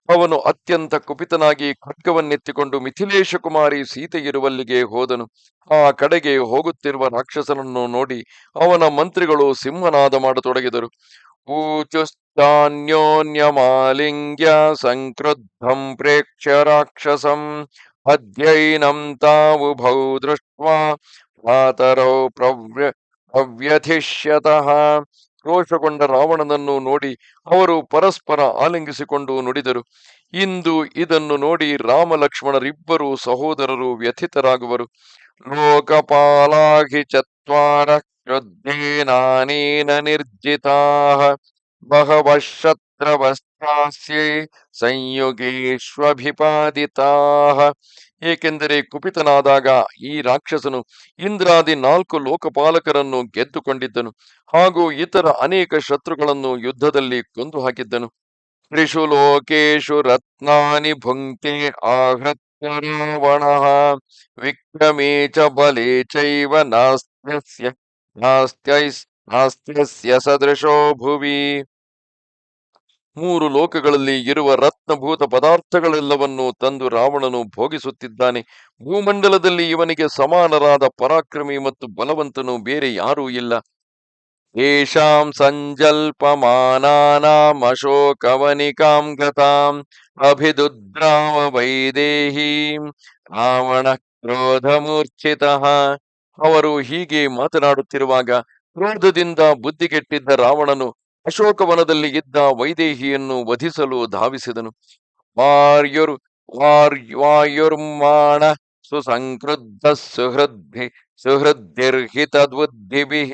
ಅವನು ಅತ್ಯಂತ ಕುಪಿತನಾಗಿ ಖಡ್ಗವನ್ನೆತ್ತಿಕೊಂಡು ಮಿಥಿಲೇಶ ಕುಮಾರಿ ಸೀತೆ ಇರುವಲ್ಲಿಗೆ ಹೋದನು. ಆ ಕಡೆಗೆ ಹೋಗುತ್ತಿರುವ ರಾಕ್ಷಸನನ್ನು ನೋಡಿ ಅವನ ಮಂತ್ರಿಗಳು ಸಿಂಹನಾದ ಮಾಡತೊಡಗಿದರು. ಊಚುಶ್ಚಾನ್ಯೋನ್ಯಮಾಲಿಂಗ್ಯ ಸಂಕ್ರುದ್ಧಂ ಪ್ರೇಕ್ಷ್ಯ ರಾಕ್ಷಸಂ ಅಧ್ಯೈನಂ ತಾವುಭೌ ದೃಷ್ಟ್ವಾ ಭ್ರಾತರೌ ಪ್ರವ್ಯಥಿಷ್ಯತಃ. ರೋಷಗೊಂಡ ರಾವಣನನ್ನು ನೋಡಿ ಅವರು ಪರಸ್ಪರ ಆಲಿಂಗಿಸಿಕೊಂಡು ನುಡಿದರು, ಇಂದು ಇದನ್ನು ನೋಡಿ ರಾಮ ಲಕ್ಷ್ಮಣರಿಬ್ಬರು ಸಹೋದರರು ವ್ಯಥಿತರಾಗುವರು. ಲೋಕಪಾಲಾಹಿ ಚತ್ವಾರ ಕ್ರುದ್ಧೇನಾನೇನ ನಿರ್ಜಿತಾಃ ಬಹವಃ ಶತ್ರವಶ್ಚಾಸ್ಯೈ ಸಂಯುಗೇಷ್ವಭಿಪಾದಿತಾಃ. ಏಕೆಂದರೆ ಕುಪಿತನಾದಾಗ ಈ ರಾಕ್ಷಸನು ಇಂದ್ರಾದಿ 4 ಲೋಕಪಾಲಕರನ್ನು ಗೆದ್ದುಕೊಂಡಿದ್ದನು ಹಾಗೂ ಇತರ ಅನೇಕ ಶತ್ರುಗಳನ್ನು ಯುದ್ಧದಲ್ಲಿ ಕೊಂದು ಹಾಕಿದ್ದನು. ತ್ರಿಷು ಲೋಕೇಶು ರತ್ನಾನಿ ಭುಂಕ್ತೆ ಆಹೃತ್ಯ ರಾವಣಃ ವಿಕ್ರಮೇ ಚ ಬಲೇ ಚೈವ ನಾಸ್ತ್ಯಸ್ಯ ಸದೃಶೋ ಭುವಿ. 3 ಲೋಕಗಳಲ್ಲಿ ಇರುವ ರತ್ನಭೂತ ಪದಾರ್ಥಗಳೆಲ್ಲವನ್ನೂ ತಂದು ರಾವಣನು ಭೋಗಿಸುತ್ತಿದ್ದಾನೆ. ಭೂಮಂಡಲದಲ್ಲಿ ಇವನಿಗೆ ಸಮಾನರಾದ ಪರಾಕ್ರಮಿ ಮತ್ತು ಬಲವಂತನು ಬೇರೆ ಯಾರೂ ಇಲ್ಲ. ಯೇಷಾಂ ಸಂಜಲ್ಪಮಾನಾನಾಂ ಅಶೋಕವನಿಕಾಂ ಗತಾಂ ಅಭಿದುದ್ರಾವ ವೈದೇಹೀಂ ರಾವಣ ಕ್ರೋಧಮೂರ್ಛಿತಃ. ಅವರು ಹೀಗೆ ಮಾತನಾಡುತ್ತಿರುವಾಗ ಕ್ರೋಧದಿಂದ ಬುದ್ಧಿಗೆಟ್ಟಿದ್ದ ರಾವಣನು ಅಶೋಕವನದಲ್ಲಿ ಇದ್ದ ವೈದೇಹಿಯನ್ನು ವಧಿಸಲು ಧಾವಿಸಿದನು. ವಾಯುರ್ಮಾಣ ಸುಸಂಕ್ರುದ್ಧ ಸುಹೃದ್ದಿರ್ಹಿತಬುದ್ಧಿಭಿಃ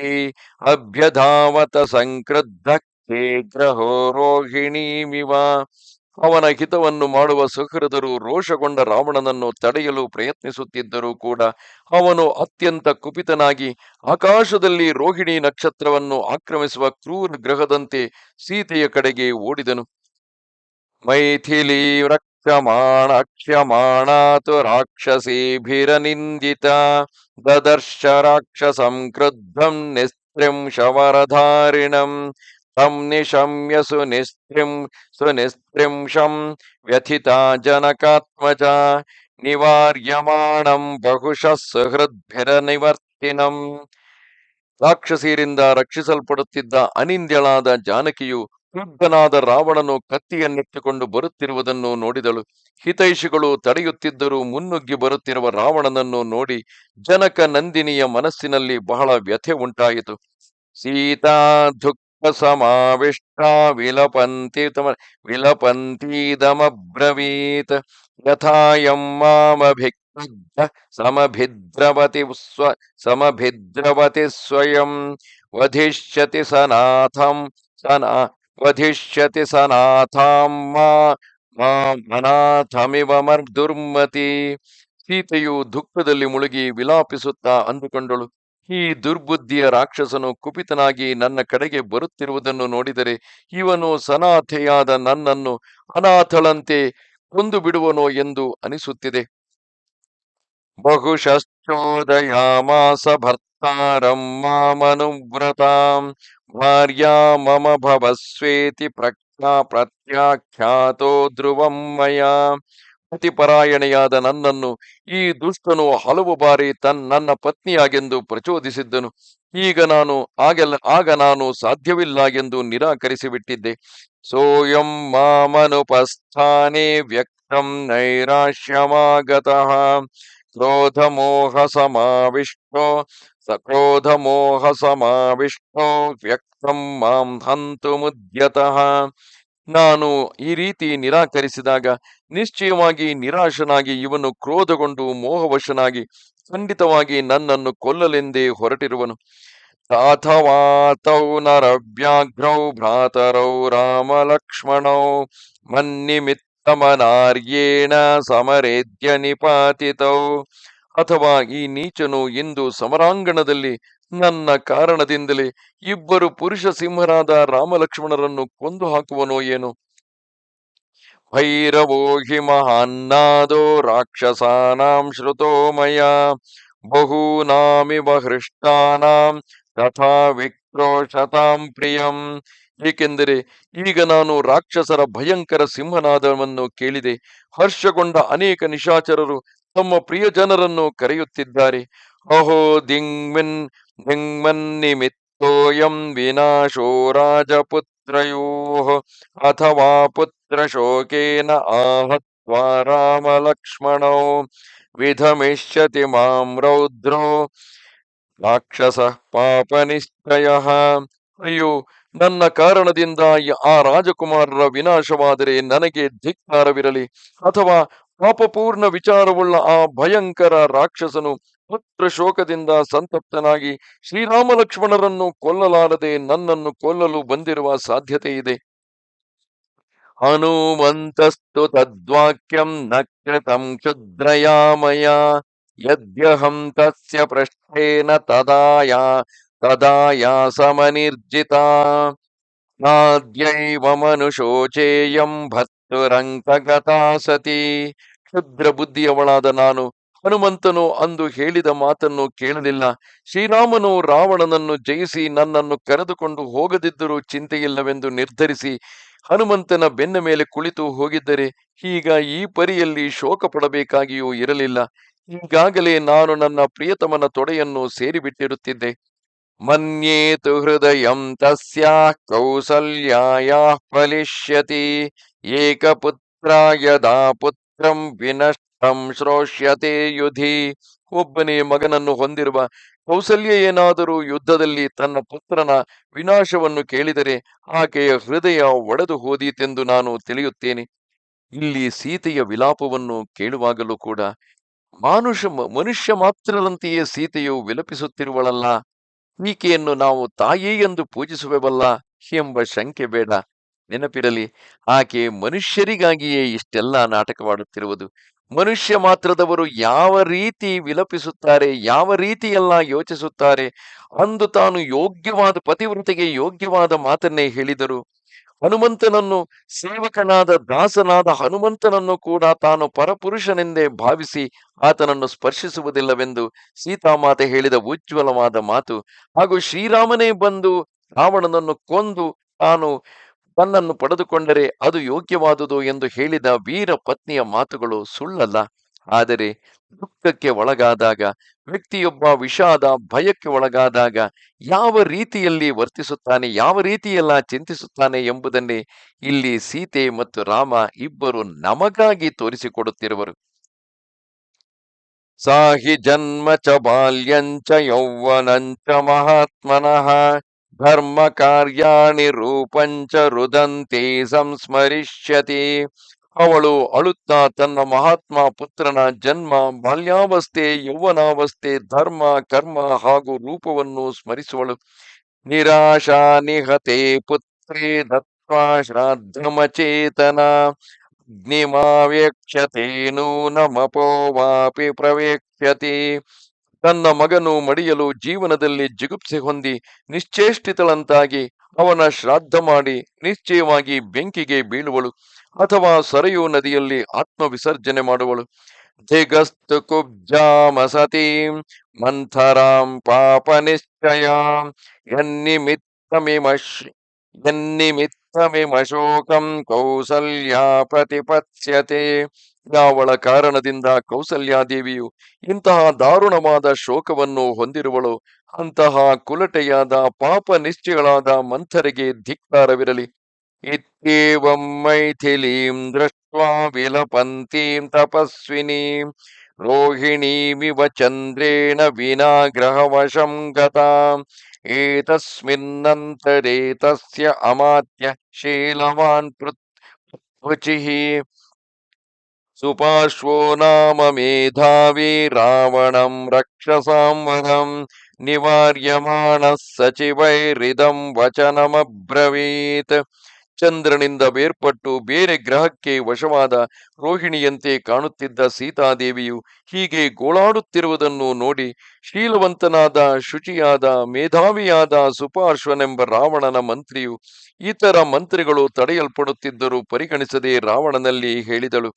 ಅಭ್ಯಧಾವತ ಸಂಕ್ರುದ್ಧ ಶೀಘ್ರಹೋ ರೋಹಿಣೀಮಿವ. ಅವನ ಹಿತವನ್ನು ಮಾಡುವ ಸುಹೃದರು ರೋಷಗೊಂಡ ರಾವಣನನ್ನು ತಡೆಯಲು ಪ್ರಯತ್ನಿಸುತ್ತಿದ್ದರೂ ಕೂಡ ಅವನು ಅತ್ಯಂತ ಕುಪಿತನಾಗಿ ಆಕಾಶದಲ್ಲಿ ರೋಹಿಣಿ ನಕ್ಷತ್ರವನ್ನು ಆಕ್ರಮಿಸುವ ಕ್ರೂರ ಗ್ರಹದಂತೆ ಸೀತೆಯ ಕಡೆಗೆ ಓಡಿದನು. ಮೈಥಿಲೀ ಕ್ಷಮಾಣಾತು ರಾಕ್ಷಸೀಭಿರನಿಂದಿತ ದದರ್ಶ ರಾಕ್ಷಸಂ ಕ್ರುದ್ಧಂ ನಿಸ್ತ್ರಿಂಶವರಧಾರಿಣಂ ತಂ ನಿಶಮ್ಯ ಸುನಿಸ್ತ್ರಿಂಶಂ ವ್ಯಥಿತಾ ಜನಕಾತ್ಮಜ ನಿವಾರ್ಯಮಾಣಂ ಬಹುಶಃ ಸುಹೃದ್ಭಿರನಿವರ್ತಿನಂ. ರಾಕ್ಷಸಿಯರಿಂದ ರಕ್ಷಿಸಲ್ಪಡುತ್ತಿದ್ದ ಅನಿಂದ್ಯಳಾದ ಜಾನಕಿಯು ಕ್ರುದ್ಧನಾದ ರಾವಣನು ಕತ್ತಿಯನ್ನೆತ್ತಿಕೊಂಡು ಬರುತ್ತಿರುವುದನ್ನು ನೋಡಿದಳು. ಹಿತೈಷಿಗಳು ತಡೆಯುತ್ತಿದ್ದರೂ ಮುನ್ನುಗ್ಗಿ ಬರುತ್ತಿರುವ ರಾವಣನನ್ನು ನೋಡಿ ಜನಕ ನಂದಿನಿಯ ಮನಸ್ಸಿನಲ್ಲಿ ಬಹಳ ವ್ಯಥೆ ಉಂಟಾಯಿತು. ಸೀತಾ ದುಃಖ ಸಮಾವಿಷ್ಟ ವಿಲಪಂತೀದಮಬ್ರವೀತ್ ಯಥಾಯಂ ಮಾಮಭಿಕ್ರುದ್ಧ ಸಮಭಿದ್ರವತಿ ಸ್ವಯಂ ವಧಿಷ್ಯತಿ ಸನಾಥಂ ಅನಾಥಮಿವ ದುರ್ಮತಿ. ಸೀತೆಯು ದುಃಖದಲ್ಲಿ ಮುಳುಗಿ ವಿಲಾಪಿಸುತ್ತಾ ಅಂದುಕೊಂಡಳು, ಈ ದುರ್ಬುದ್ಧಿಯ ರಾಕ್ಷಸನು ಕುಪಿತನಾಗಿ ನನ್ನ ಕಡೆಗೆ ಬರುತ್ತಿರುವುದನ್ನು ನೋಡಿದರೆ ಇವನು ಸನಾಥೆಯಾದ ನನ್ನನ್ನು ಅನಾಥಳಂತೆ ಕೊಂದು ಬಿಡುವನೋ ಎಂದು ಅನಿಸುತ್ತಿದೆ. ಬಹುಶಶ್ಚೋದಯಾಮಾಸ ಭರ್ತಾರಂ ಮಾಮನುವ್ರತಾಂ ಭಾರ್ಯಾ ಮಮ ಭವಸ್ವೇತಿ ಪ್ರತ್ಯಾಖ್ಯಾತೋ ಧ್ರುವಂ ಮಯಾ. ಪತಿಪರಾಯಣೆಯಾದ ನನ್ನನ್ನು ಈ ದುಷ್ಟನು ಹಲವು ಬಾರಿ ನನ್ನ ಪತ್ನಿಯಾಗೆಂದು ಪ್ರಚೋದಿಸಿದ್ದನು. ಆಗ ನಾನು ಸಾಧ್ಯವಿಲ್ಲ ಎಂದು ನಿರಾಕರಿಸಿಬಿಟ್ಟಿದ್ದೆ. ಸೋಯಂ ಮಾಮನುಪಸ್ಥಾನೇ ವ್ಯಕ್ತಂ ನೈರಾಶ್ಯಮಾಗತಃ ಕ್ರೋಧಮೋಹ ಸಮಾವಿಷ್ಟೋ ವ್ಯಕ್ತಂ ಮಾಂ ಹಂತು ಮುದ್ಯತಃ. ನಾನು ಈ ರೀತಿ ನಿರಾಕರಿಸಿದಾಗ ನಿಶ್ಚಯವಾಗಿ ನಿರಾಶನಾಗಿ ಇವನು ಕ್ರೋಧಗೊಂಡು ಮೋಹವಶನಾಗಿ ಖಂಡಿತವಾಗಿ ನನ್ನನ್ನು ಕೊಲ್ಲಲೆಂದೇ ಹೊರಟಿರುವನು. ಅಥವಾತೌ ನರವ್ಯಾಘ್ರೌ ಭ್ರಾತರೌ ರಾಮಲಕ್ಷ್ಮಣೌ ಮನ್ನಿಮಿತ್ತಮನಾರ್ಯೇಣ ಸಮರೇದ್ಯ ನಿಪಾತಿತೌ. ಅಥವಾ ಈ ನೀಚನು ಇಂದು ಸಮರಾಂಗಣದಲ್ಲಿ ನನ್ನ ಕಾರಣದಿಂದಲೇ ಇಬ್ಬರು ಪುರುಷ ಸಿಂಹರಾದ ರಾಮಲಕ್ಷ್ಮಣರನ್ನು ಕೊಂದು ಹಾಕುವನೋ ಏನೋ. ಭೈರವೋ ಹಿ ಮಹಾನ್ನಾದೋ ರಾಕ್ಷಸಾನಾಂ ಶ್ರುತೋ ಮಯಾ ಬಹೂನಾಮಿವ ಹೃಷ್ಟಾನಾಂ ತಥಾ ವಿಕ್ರೋಶತಾಂ ಪ್ರಿಯಂ. ಏಕೆಂದರೆ ಈಗ ನಾನು ರಾಕ್ಷಸರ ಭಯಂಕರ ಸಿಂಹನಾದವನ್ನು ಕೇಳಿದೆ. ಹರ್ಷಗೊಂಡ ಅನೇಕ ನಿಶಾಚರರು ತಮ್ಮ ಪ್ರಿಯ ಜನರನ್ನು ಕರೆಯುತ್ತಿದ್ದಾರೆ. ಅಹೋ ದಿಗ್ಮನ್ನಿಮಿತ್ತೋಯಂ ವಿನಾಶೋ ರಾಜಪುತ್ರಯೋಃ ಅಥವಾ ಪುತ್ರಶೋಕೇನ ಆಹತ್ವಾ ರಾಮಲಕ್ಷ್ಮಣೋ ವಿಧಮಿಷ್ಯತಿ ಮಾಂ ರೌದ್ರೋ ರಾಕ್ಷಸ ಪಾಪ ನಿಶ್ಚಯ. ಅಯ್ಯೋ, ನನ್ನ ಕಾರಣದಿಂದ ಆ ರಾಜಕುಮಾರರ ವಿನಾಶವಾದರೆ ನನಗೆ ಧಿಕ್ಕಾರವಿರಲಿ. ಅಥವಾ ಪಾಪಪೂರ್ಣ ವಿಚಾರವುಳ್ಳ ಆ ಭಯಂಕರ ರಾಕ್ಷಸನು ಪುತ್ರ ಶೋಕದಿಂದ ಸಂತಪ್ತನಾಗಿ ಶ್ರೀರಾಮಲಕ್ಷ್ಮಣರನ್ನು ಕೊಲ್ಲಲಾರದೆ ನನ್ನನ್ನು ಕೊಲ್ಲಲು ಬಂದಿರುವ ಸಾಧ್ಯತೆ ಇದೆ. ಹನುಮಂತಸ್ತು ತದ್ವಾಕ್ಯಂ ನ ಕೃತಂ ಕ್ಷುದ್ರಯಾ ಮಯಾ ಯದ್ಯಹಂ ತಸ್ಯ ಪೃಷ್ಠೇನ ತದಾ ಸಮನಿರ್ಜಿತಾ ನಾದ್ಯೈವ ಮನುಶೋಚೇಯಂ ಭರ್ತುರಂಕಗತಾ ಸತಿ. ಕ್ಷುದ್ರ ಬುದ್ಧಿಯವಳಾದ ನಾನು ಹನುಮಂತನು ಅಂದು ಹೇಳಿದ ಮಾತನ್ನು ಕೇಳಲಿಲ್ಲ. ಶ್ರೀರಾಮನು ರಾವಣನನ್ನು ಜಯಿಸಿ ನನ್ನನ್ನು ಕರೆದುಕೊಂಡು ಹೋಗದಿದ್ದರೂ ಚಿಂತೆಯಿಲ್ಲವೆಂದು ನಿರ್ಧರಿಸಿ ಹನುಮಂತನ ಬೆನ್ನ ಮೇಲೆ ಕುಳಿತು ಹೋಗಿದ್ದರೆ ಈಗ ಈ ಪರಿಯಲ್ಲಿ ಶೋಕ ಪಡಬೇಕಾಗಿಯೂ ಇರಲಿಲ್ಲ. ಈಗಾಗಲೇ ನಾನು ನನ್ನ ಪ್ರಿಯತಮನ ತೊಡೆಯನ್ನು ಸೇರಿಬಿಟ್ಟಿರುತ್ತಿದ್ದೆ. ಮನ್ಯೇತು ಹೃದಯಂ ತಸ್ಯಾಃ ಕೌಸಲ್ಯಾಯಾಃ ಫಲಿಷ್ಯತಿ ಏಕಪುತ್ರ ಯದಾ ಪುತ್ರಂ ವಿನಷ್ಟಂ ಶ್ರೋಷ್ಯತೆ ಯುಧಿ. ಒಬ್ಬನೇ ಮಗನನ್ನು ಹೊಂದಿರುವ ಕೌಸಲ್ಯ ಏನಾದರೂ ಯುದ್ಧದಲ್ಲಿ ತನ್ನ ಪುತ್ರನ ವಿನಾಶವನ್ನು ಕೇಳಿದರೆ ಆಕೆಯ ಹೃದಯ ಒಡೆದು ಹೋದೀತೆಂದು ನಾನು ತಿಳಿಯುತ್ತೇನೆ. ಇಲ್ಲಿ ಸೀತೆಯ ವಿಲಾಪವನ್ನು ಕೇಳುವಾಗಲೂ ಕೂಡ ಮನುಷ್ಯ ಮಾತ್ರರಂತೆಯೇ ಸೀತೆಯು ವಿಲಪಿಸುತ್ತಿರುವಳಲ್ಲ, ಈಕೆಯನ್ನು ನಾವು ತಾಯಿ ಎಂದು ಪೂಜಿಸುವೆವಲ್ಲ ಎಂಬ ಶಂಕೆ ಬೇಡ. ನೆನಪಿರಲಿ, ಆಕೆ ಮನುಷ್ಯರಿಗಾಗಿಯೇ ಇಷ್ಟೆಲ್ಲ ನಾಟಕವಾಡುತ್ತಿರುವುದು. ಮನುಷ್ಯ ಮಾತ್ರದವರು ಯಾವ ರೀತಿ ವಿಲಪಿಸುತ್ತಾರೆ, ಯಾವ ರೀತಿಯೆಲ್ಲ ಯೋಚಿಸುತ್ತಾರೆ. ಅಂದು ತಾನು ಯೋಗ್ಯವಾದ ಪತಿವ್ರತೆಗೆ ಯೋಗ್ಯವಾದ ಮಾತನ್ನೇ ಹೇಳಿದರು. ಹನುಮಂತನನ್ನು ಸೇವಕನಾದ ದಾಸನಾದ ಹನುಮಂತನನ್ನು ಕೂಡ ತಾನು ಪರಪುರುಷನೆಂದೇ ಭಾವಿಸಿ ಆತನನ್ನು ಸ್ಪರ್ಶಿಸುವುದಿಲ್ಲವೆಂದು ಸೀತಾಮಾತೆ ಹೇಳಿದ ಉಜ್ವಲವಾದ ಮಾತು, ಹಾಗೂ ಶ್ರೀರಾಮನೇ ಬಂದು ರಾವಣನನ್ನು ಕೊಂದು ತಾನು ತನ್ನನ್ನು ಪಡೆದುಕೊಂಡರೆ ಅದು ಯೋಗ್ಯವಾದುದು ಎಂದು ಹೇಳಿದ ವೀರ ಪತ್ನಿಯ ಮಾತುಗಳು ಸುಳ್ಳಲ್ಲ. ಆದರೆ ದುಃಖಕ್ಕೆ ಒಳಗಾದಾಗ, ವ್ಯಕ್ತಿಯೊಬ್ಬ ವಿಷಾದ ಭಯಕ್ಕೆ ಒಳಗಾದಾಗ ಯಾವ ರೀತಿಯಲ್ಲಿ ವರ್ತಿಸುತ್ತಾನೆ, ಯಾವ ರೀತಿಯೆಲ್ಲ ಚಿಂತಿಸುತ್ತಾನೆ ಎಂಬುದನ್ನೇ ಇಲ್ಲಿ ಸೀತೆ ಮತ್ತು ರಾಮ ಇಬ್ಬರು ನಮಗಾಗಿ ತೋರಿಸಿಕೊಡುತ್ತಿರುವರು. ಸಾಹಿ ಜನ್ಮ ಚ ಬಾಲ್ಯಂಚ ಯೌವನಂಚ ಮಹಾತ್ಮನಃ ಧರ್ಮ ಕಾರ್ಯಾಣಿ ರೂಪಂಚ ರುದಂತೆ ಸಂಸ್ಮರಿಷ್ಯತಿ. ಅವಳು ಅಳುತ್ತಾ ತನ್ನ ಮಹಾತ್ಮ ಪುತ್ರನ ಜನ್ಮ, ಬಾಲ್ಯಾವಸ್ಥೆ, ಯೌವನಾವಸ್ಥೆ, ಧರ್ಮ, ಕರ್ಮ ಹಾಗೂ ರೂಪವನ್ನು ಸ್ಮರಿಸುವಳು. ನಿರಾಶಾ ನಿಹತೆ ಪುತ್ರೇ ದತ್ವಾ ಶ್ರಾದ್ದಮಚೇತನ ಅಗ್ನಿಮಾವೇಕ್ಷತೆ ನೂನಮಪೋ ವಾಪಿ ಪ್ರವೇಕ್ಷ್ಯತಿ. ತನ್ನ ಮಗನು ಮಡಿಯಲು ಜೀವನದಲ್ಲಿ ಜಿಗುಪ್ಸೆ ಹೊಂದಿ ನಿಶ್ಚೇಷ್ಟಿತಳಂತಾಗಿ ಅವನ ಶ್ರಾದ್ದ ಮಾಡಿ ನಿಶ್ಚಯವಾಗಿ ಬೆಂಕಿಗೆ ಬೀಳುವಳು ಅಥವಾ ಸರಯೂ ನದಿಯಲ್ಲಿ ಆತ್ಮ ವಿಸರ್ಜನೆ ಮಾಡುವಳು. ಧಿಗಸ್ತು ಕುಬ್ಜಾಮಸತೀಂ ಮಂಥರಾಂ ಪಾಪ ನಿಶ್ಚಯಾಂ ಯನ್ನಿಮಿತ್ತಮಿಮಶ್ ಯನ್ನಿಮಿತ್ತಮಿಮಶೋಕಂ ಕೌಸಲ್ಯಾ ಪ್ರತಿಪತ್ಸ್ಯತೆ. ಯಾವಳ ಕಾರಣದಿಂದ ಕೌಸಲ್ಯಾದೇವಿಯು ಇಂತಹ ದಾರುಣವಾದ ಶೋಕವನ್ನು ಹೊಂದಿರುವಳು, ಅಂತಹ ಕುಲಟೆಯಾದ ಪಾಪ ನಿಶ್ಚಯಗಳಾದ ಮಂಥರಿಗೆ ಧಿಕ್ಕಾರವಿರಲಿ. ಇತ್ಯೇವಂ ಮೈಥಿಲೀಂ ದೃಷ್ಟ್ವಾ ವಿಲಪಂತೀಂ ತಪಸ್ವಿನೀಂ ರೋಹಿಣೀಮಿವ ಚಂದ್ರೇಣ ವಿನಾ ಗ್ರಹವಶಂ ಗತಾಂ ಏತಸ್ಮಿನ್ನಂತರೇ ತಸ್ಯ ಅಮಾತ್ಯ ಶೀಲವಾನ್ ಪೃಥ್ವಚಿಃ ಸುಪಾರ್ಶ್ವೋ ನಾಮ ಮೇಧಾವಿ ರಾವಣಂ ರಕ್ಷಸಾಂ ವಧಂ ನಿವಾರ್ಯಮಾಣಃ ಸಚಿವೈರಿದಂ ವಚನಮಬ್ರವೀತ್. ಚಂದ್ರನಿಂದ ಬೇರ್ಪಟ್ಟು ಬೇರೆ ಗ್ರಹಕ್ಕೆ ವಶವಾದ ರೋಹಿಣಿಯಂತೆ ಕಾಣುತ್ತಿದ್ದ ಸೀತಾದೇವಿಯು ಹೀಗೆ ಗೋಳಾಡುತ್ತಿರುವುದನ್ನು ನೋಡಿ ಶೀಲವಂತನಾದ ಶುಚಿಯಾದ ಮೇಧಾವಿಯಾದ ಸುಪಾರ್ಶ್ವನೆಂಬ ರಾವಣನ ಮಂತ್ರಿಯು ಇತರ ಮಂತ್ರಿಗಳು ತಡೆಯಲ್ಪಡುತ್ತಿದ್ದರೂ ಪರಿಗಣಿಸದೆ ರಾವಣನಲ್ಲಿ ಹೇಳಿದಳು,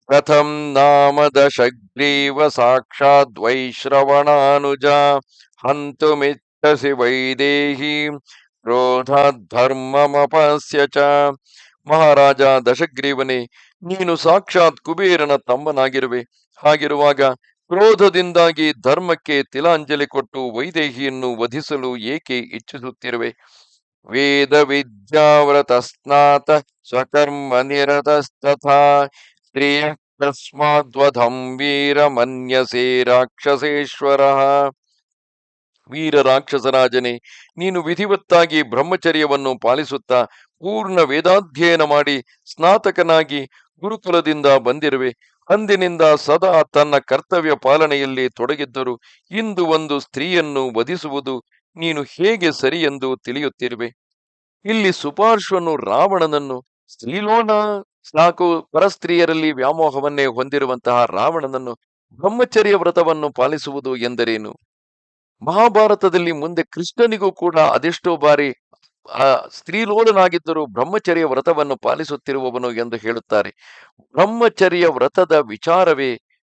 ಕಥಂ ನಾಮ ದಶಗ್ರೀವ ಸಾಕ್ಷಾದ್ ವೈಶ್ರವಣಾನುಜ ಹಂತುಮಿಚ್ಛಸಿ ವೈದೇಹಿ ಕ್ರೋಧಾಧರ್ಮಮಪಸ್ಯ ಚ. ಮಹಾರಾಜ ದಶಗ್ರೀವನೇ, ನೀನು ಸಾಕ್ಷಾತ್ ಕುಬೇರನ ತಮ್ಮನಾಗಿರುವೆ. ಹಾಗಿರುವಾಗ ಕ್ರೋಧದಿಂದಾಗಿ ಧರ್ಮಕ್ಕೆ ತಿಲಾಂಜಲಿ ಕೊಟ್ಟು ವೈದೇಹಿಯನ್ನು ವಧಿಸಲು ಏಕೆ ಇಚ್ಛಿಸುತ್ತಿರುವೆ? ವೇದ ವಿದ್ಯಾವ್ರತ ಸ್ನಾತ ಸ್ವಕರ್ಮ ನಿರತಸ್ತಥಾ ಸ್ತ್ರೀಯ ತಸ್ಮಾದ್ವಧಂ ವೀರ ಮನ್ಯಸೇ ರಾಕ್ಷಸೇಶ್ವರ. ವೀರ ರಾಕ್ಷಸರಾಜನೇ, ನೀನು ವಿಧಿವತ್ತಾಗಿ ಬ್ರಹ್ಮಚರ್ಯವನ್ನು ಪಾಲಿಸುತ್ತಾ ಪೂರ್ಣ ವೇದಾಧ್ಯಯನ ಮಾಡಿ ಸ್ನಾತಕನಾಗಿ ಗುರುಕುಲದಿಂದ ಬಂದಿರುವೆ. ಅಂದಿನಿಂದ ಸದಾ ತನ್ನ ಕರ್ತವ್ಯ ಪಾಲನೆಯಲ್ಲಿ ತೊಡಗಿದ್ದರು ಇಂದು ಒಂದು ಸ್ತ್ರೀಯನ್ನು ವಧಿಸುವುದು ನೀನು ಹೇಗೆ ಸರಿ ಎಂದು ತಿಳಿಯುತ್ತಿರುವೆ. ಇಲ್ಲಿ ಸುಪಾರ್ಶ್ವನು ರಾವಣನನ್ನು ಸ್ತ್ರೀಲೋನ ಸಾಕು ಪರಸ್ತ್ರೀಯರಲ್ಲಿ ವ್ಯಾಮೋಹವನ್ನೇ ಹೊಂದಿರುವಂತಹ ರಾವಣನನ್ನು ಬ್ರಹ್ಮಚರ್ಯ ವ್ರತವನ್ನು ಪಾಲಿಸುವುದು ಎಂದರೇನು? ಮಹಾಭಾರತದಲ್ಲಿ ಮುಂದೆ ಕೃಷ್ಣನಿಗೂ ಕೂಡ ಅದೆಷ್ಟೋ ಬಾರಿ ಸ್ತ್ರೀಲೋಲನಾಗಿದ್ದರೂ ಬ್ರಹ್ಮಚರ್ಯ ವ್ರತವನ್ನು ಪಾಲಿಸುತ್ತಿರುವವನು ಎಂದು ಹೇಳುತ್ತಾರೆ. ಬ್ರಹ್ಮಚರ್ಯ ವ್ರತದ ವಿಚಾರವೇ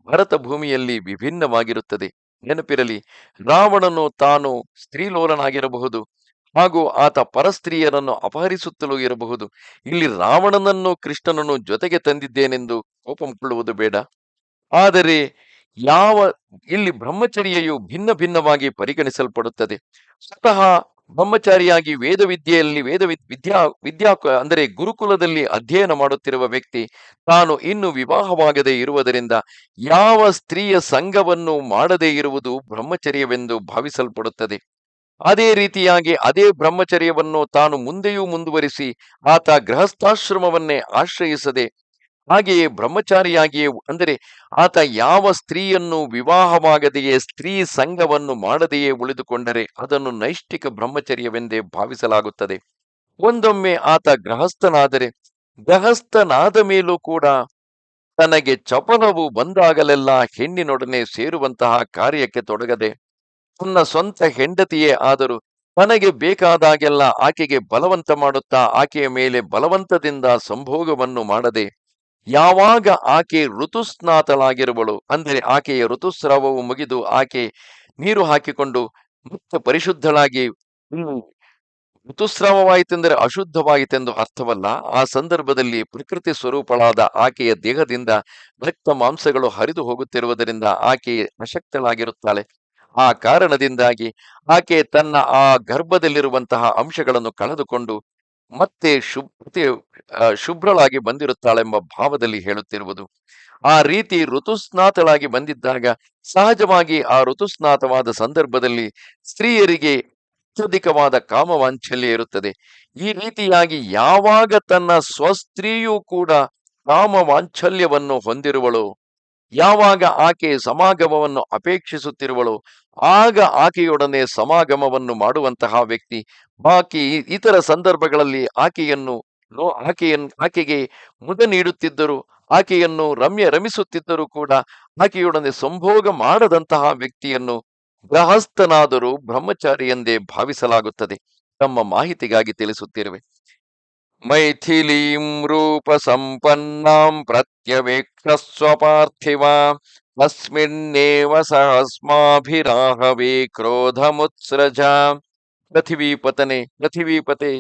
ಭರತ ಭೂಮಿಯಲ್ಲಿ ವಿಭಿನ್ನವಾಗಿರುತ್ತದೆ. ನೆನಪಿರಲಿ, ರಾವಣನು ತಾನು ಸ್ತ್ರೀಲೋಲನಾಗಿರಬಹುದು ಹಾಗೂ ಆತ ಪರಸ್ತ್ರೀಯರನ್ನು ಅಪಹರಿಸುತ್ತಲೂ ಇರಬಹುದು. ಇಲ್ಲಿ ರಾವಣನನ್ನು ಕೃಷ್ಣನನ್ನು ಜೊತೆಗೆ ತಂದಿದ್ದೇನೆಂದು ಕೋಪಗೊಳ್ಳುವುದು ಬೇಡ. ಆದರೆ ಇಲ್ಲಿ ಬ್ರಹ್ಮಚರ್ಯೆಯು ಭಿನ್ನ ಭಿನ್ನವಾಗಿ ಪರಿಗಣಿಸಲ್ಪಡುತ್ತದೆ. ಸ್ವತಃ ಬ್ರಹ್ಮಚಾರಿಯಾಗಿ ವಿದ್ಯಾ ಅಂದರೆ ಗುರುಕುಲದಲ್ಲಿ ಅಧ್ಯಯನ ಮಾಡುತ್ತಿರುವ ವ್ಯಕ್ತಿ ತಾನು ಇನ್ನು ವಿವಾಹವಾಗದೇ ಇರುವುದರಿಂದ ಯಾವ ಸ್ತ್ರೀಯ ಸಂಘವನ್ನು ಮಾಡದೇ ಇರುವುದು ಬ್ರಹ್ಮಚರ್ಯವೆಂದು ಭಾವಿಸಲ್ಪಡುತ್ತದೆ. ಅದೇ ರೀತಿಯಾಗಿ ಅದೇ ಬ್ರಹ್ಮಚರ್ಯವನ್ನು ತಾನು ಮುಂದೆಯೂ ಮುಂದುವರಿಸಿ ಆತ ಗೃಹಸ್ಥಾಶ್ರಮವನ್ನೇ ಆಶ್ರಯಿಸದೆ ಹಾಗೆಯೇ ಬ್ರಹ್ಮಚಾರಿಯಾಗಿಯೇ ಅಂದರೆ ಆತ ಯಾವ ಸ್ತ್ರೀಯನ್ನು ವಿವಾಹವಾಗದೆಯೇ ಸ್ತ್ರೀ ಸಂಘವನ್ನು ಮಾಡದೆಯೇ ಉಳಿದುಕೊಂಡರೆ ಅದನ್ನು ನೈಷ್ಠಿಕ ಬ್ರಹ್ಮಚರ್ಯವೆಂದೇ ಭಾವಿಸಲಾಗುತ್ತದೆ. ಒಂದೊಮ್ಮೆ ಆತ ಗೃಹಸ್ಥನಾದ ಮೇಲೂ ಕೂಡ ತನಗೆ ಚಪಲವು ಬಂದಾಗಲೆಲ್ಲ ಹೆಣ್ಣಿನೊಡನೆ ಸೇರುವಂತಹ ಕಾರ್ಯಕ್ಕೆ ತೊಡಗದೆ ತನ್ನ ಸ್ವಂತ ಹೆಂಡತಿಯೇ ಆದರೂ ತನಗೆ ಬೇಕಾದಾಗೆಲ್ಲ ಆಕೆಗೆ ಬಲವಂತ ಮಾಡುತ್ತಾ ಆಕೆಯ ಮೇಲೆ ಬಲವಂತದಿಂದ ಸಂಭೋಗವನ್ನು ಮಾಡದೆ ಯಾವಾಗ ಆಕೆ ಋತುಸ್ನಾತಳಾಗಿರುವಳು ಅಂದರೆ ಆಕೆಯ ಋತುಸ್ರಾವವು ಮುಗಿದು ಆಕೆ ನೀರು ಹಾಕಿಕೊಂಡು ಮತ್ತೆ ಪರಿಶುದ್ಧಳಾಗಿ ಋತುಸ್ರಾವವಾಯಿತೆಂದರೆ ಅಶುದ್ಧವಾಯಿತೆಂದು ಅರ್ಥವಲ್ಲ. ಆ ಸಂದರ್ಭದಲ್ಲಿ ಪ್ರಕೃತಿ ಸ್ವರೂಪಳಾದ ಆಕೆಯ ದೇಹದಿಂದ ರಕ್ತ ಮಾಂಸಗಳು ಹರಿದು ಹೋಗುತ್ತಿರುವುದರಿಂದ ಆಕೆ ಅಶಕ್ತಳಾಗಿರುತ್ತಾಳೆ. ಆ ಕಾರಣದಿಂದಾಗಿ ಆಕೆ ತನ್ನ ಆ ಗರ್ಭದಲ್ಲಿರುವಂತಹ ಅಂಶಗಳನ್ನು ಕಳೆದುಕೊಂಡು ಮತ್ತೆ ಶುಭ್ರಳಾಗಿ ಬಂದಿರುತ್ತಾಳೆಂಬ ಭಾವದಲ್ಲಿ ಹೇಳುತ್ತಿರುವುದು. ಆ ರೀತಿ ಋತುಸ್ನಾತಳಾಗಿ ಬಂದಿದ್ದಾಗ ಸಹಜವಾಗಿ ಆ ಋತುಸ್ನಾತವಾದ ಸಂದರ್ಭದಲ್ಲಿ ಸ್ತ್ರೀಯರಿಗೆ ಅತ್ಯಧಿಕವಾದ ಕಾಮವಾಂಛಲ್ಯ ಇರುತ್ತದೆ. ಈ ರೀತಿಯಾಗಿ ಯಾವಾಗ ತನ್ನ ಸ್ವಸ್ತ್ರೀಯೂ ಕೂಡ ಕಾಮವಾಂಛಲ್ಯವನ್ನು ಹೊಂದಿರುವಳು, ಯಾವಾಗ ಆಕೆ ಸಮಾಗಮವನ್ನು ಅಪೇಕ್ಷಿಸುತ್ತಿರುವಳು, ಆಗ ಆಕೆಯೊಡನೆ ಸಮಾಗಮವನ್ನು ಮಾಡುವಂತಹ ವ್ಯಕ್ತಿ ಬಾಕಿ ಇತರ ಸಂದರ್ಭಗಳಲ್ಲಿ ಆಕೆಗೆ ಮುದ ನೀಡುತ್ತಿದ್ದರು ಆಕೆಯನ್ನು ರಮಿಸುತ್ತಿದ್ದರೂ ಕೂಡ ಆಕೆಯೊಡನೆ ಸಂಭೋಗ ಮಾಡದಂತಹ ವ್ಯಕ್ತಿಯನ್ನು ಗೃಹಸ್ಥನಾದರೂ ಬ್ರಹ್ಮಚಾರಿ ಎಂದೇ ಭಾವಿಸಲಾಗುತ್ತದೆ. ತಮ್ಮ ಮಾಹಿತಿಗಾಗಿ ತಿಳಿಸುತ್ತಿರುವೆ. ಮೈಥಿಲೀಂ ರೂಪ ಸಂಪನ್ನಾಂ ಪ್ರತ್ಯವೇಕ್ಷ ಸ್ವಪಾರ್ಥಿವ ತಸ್ಮಿನ್ನೇವ ಸಹಸ್ಮಾಭಿರಾಹವೇ ಕ್ರೋಧಮುತ್ಸೃಜ. ಪೃಥಿವೀಪತೆ,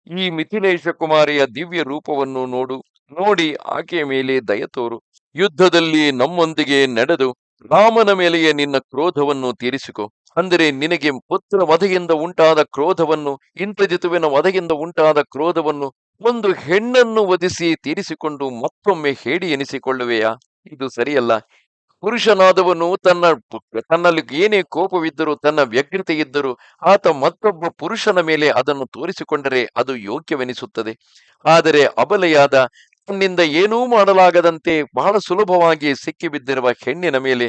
ಈ ಮಿಥಿಲೇಶ ಕುಮಾರಿಯ ದಿವ್ಯ ರೂಪವನ್ನು ನೋಡು. ನೋಡಿ ಆಕೆಯ ಮೇಲೆ ದಯ ತೋರು. ಯುದ್ಧದಲ್ಲಿ ನಮ್ಮೊಂದಿಗೆ ನಡೆದು ರಾಮನ ಮೇಲೆಯೇ ನಿನ್ನ ಕ್ರೋಧವನ್ನು ತೀರಿಸಿಕೊ. ಅಂದರೆ ನಿನಗೆ ಪುತ್ರ ವಧೆಯಿಂದ ಉಂಟಾದ ಕ್ರೋಧವನ್ನು, ಇಂದ್ರಜಿತುವಿನ ವಧೆಯಿಂದ ಉಂಟಾದ ಕ್ರೋಧವನ್ನು ಒಂದು ಹೆಣ್ಣನ್ನು ವಧಿಸಿ ತೀರಿಸಿಕೊಂಡು ಮತ್ತೊಮ್ಮೆ ಹೇಡಿ ಎನಿಸಿಕೊಳ್ಳುವೆಯಾ? ಇದು ಸರಿಯಲ್ಲ. ಪುರುಷನಾದವನು ತನ್ನಲ್ಲಿ ಏನೇ ಕೋಪವಿದ್ದರೂ, ತನ್ನ ವ್ಯಗ್ರತೆ ಇದ್ದರೂ ಆತ ಮತ್ತೊಬ್ಬ ಪುರುಷನ ಮೇಲೆ ಅದನ್ನು ತೋರಿಸಿಕೊಂಡರೆ ಅದು ಯೋಗ್ಯವೆನಿಸುತ್ತದೆ. ಆದರೆ ಅಬಲೆಯಾದ, ತನ್ನಿಂದ ಏನೂ ಮಾಡಲಾಗದಂತೆ ಬಹಳ ಸುಲಭವಾಗಿ ಸಿಕ್ಕಿಬಿದ್ದಿರುವ ಹೆಣ್ಣಿನ ಮೇಲೆ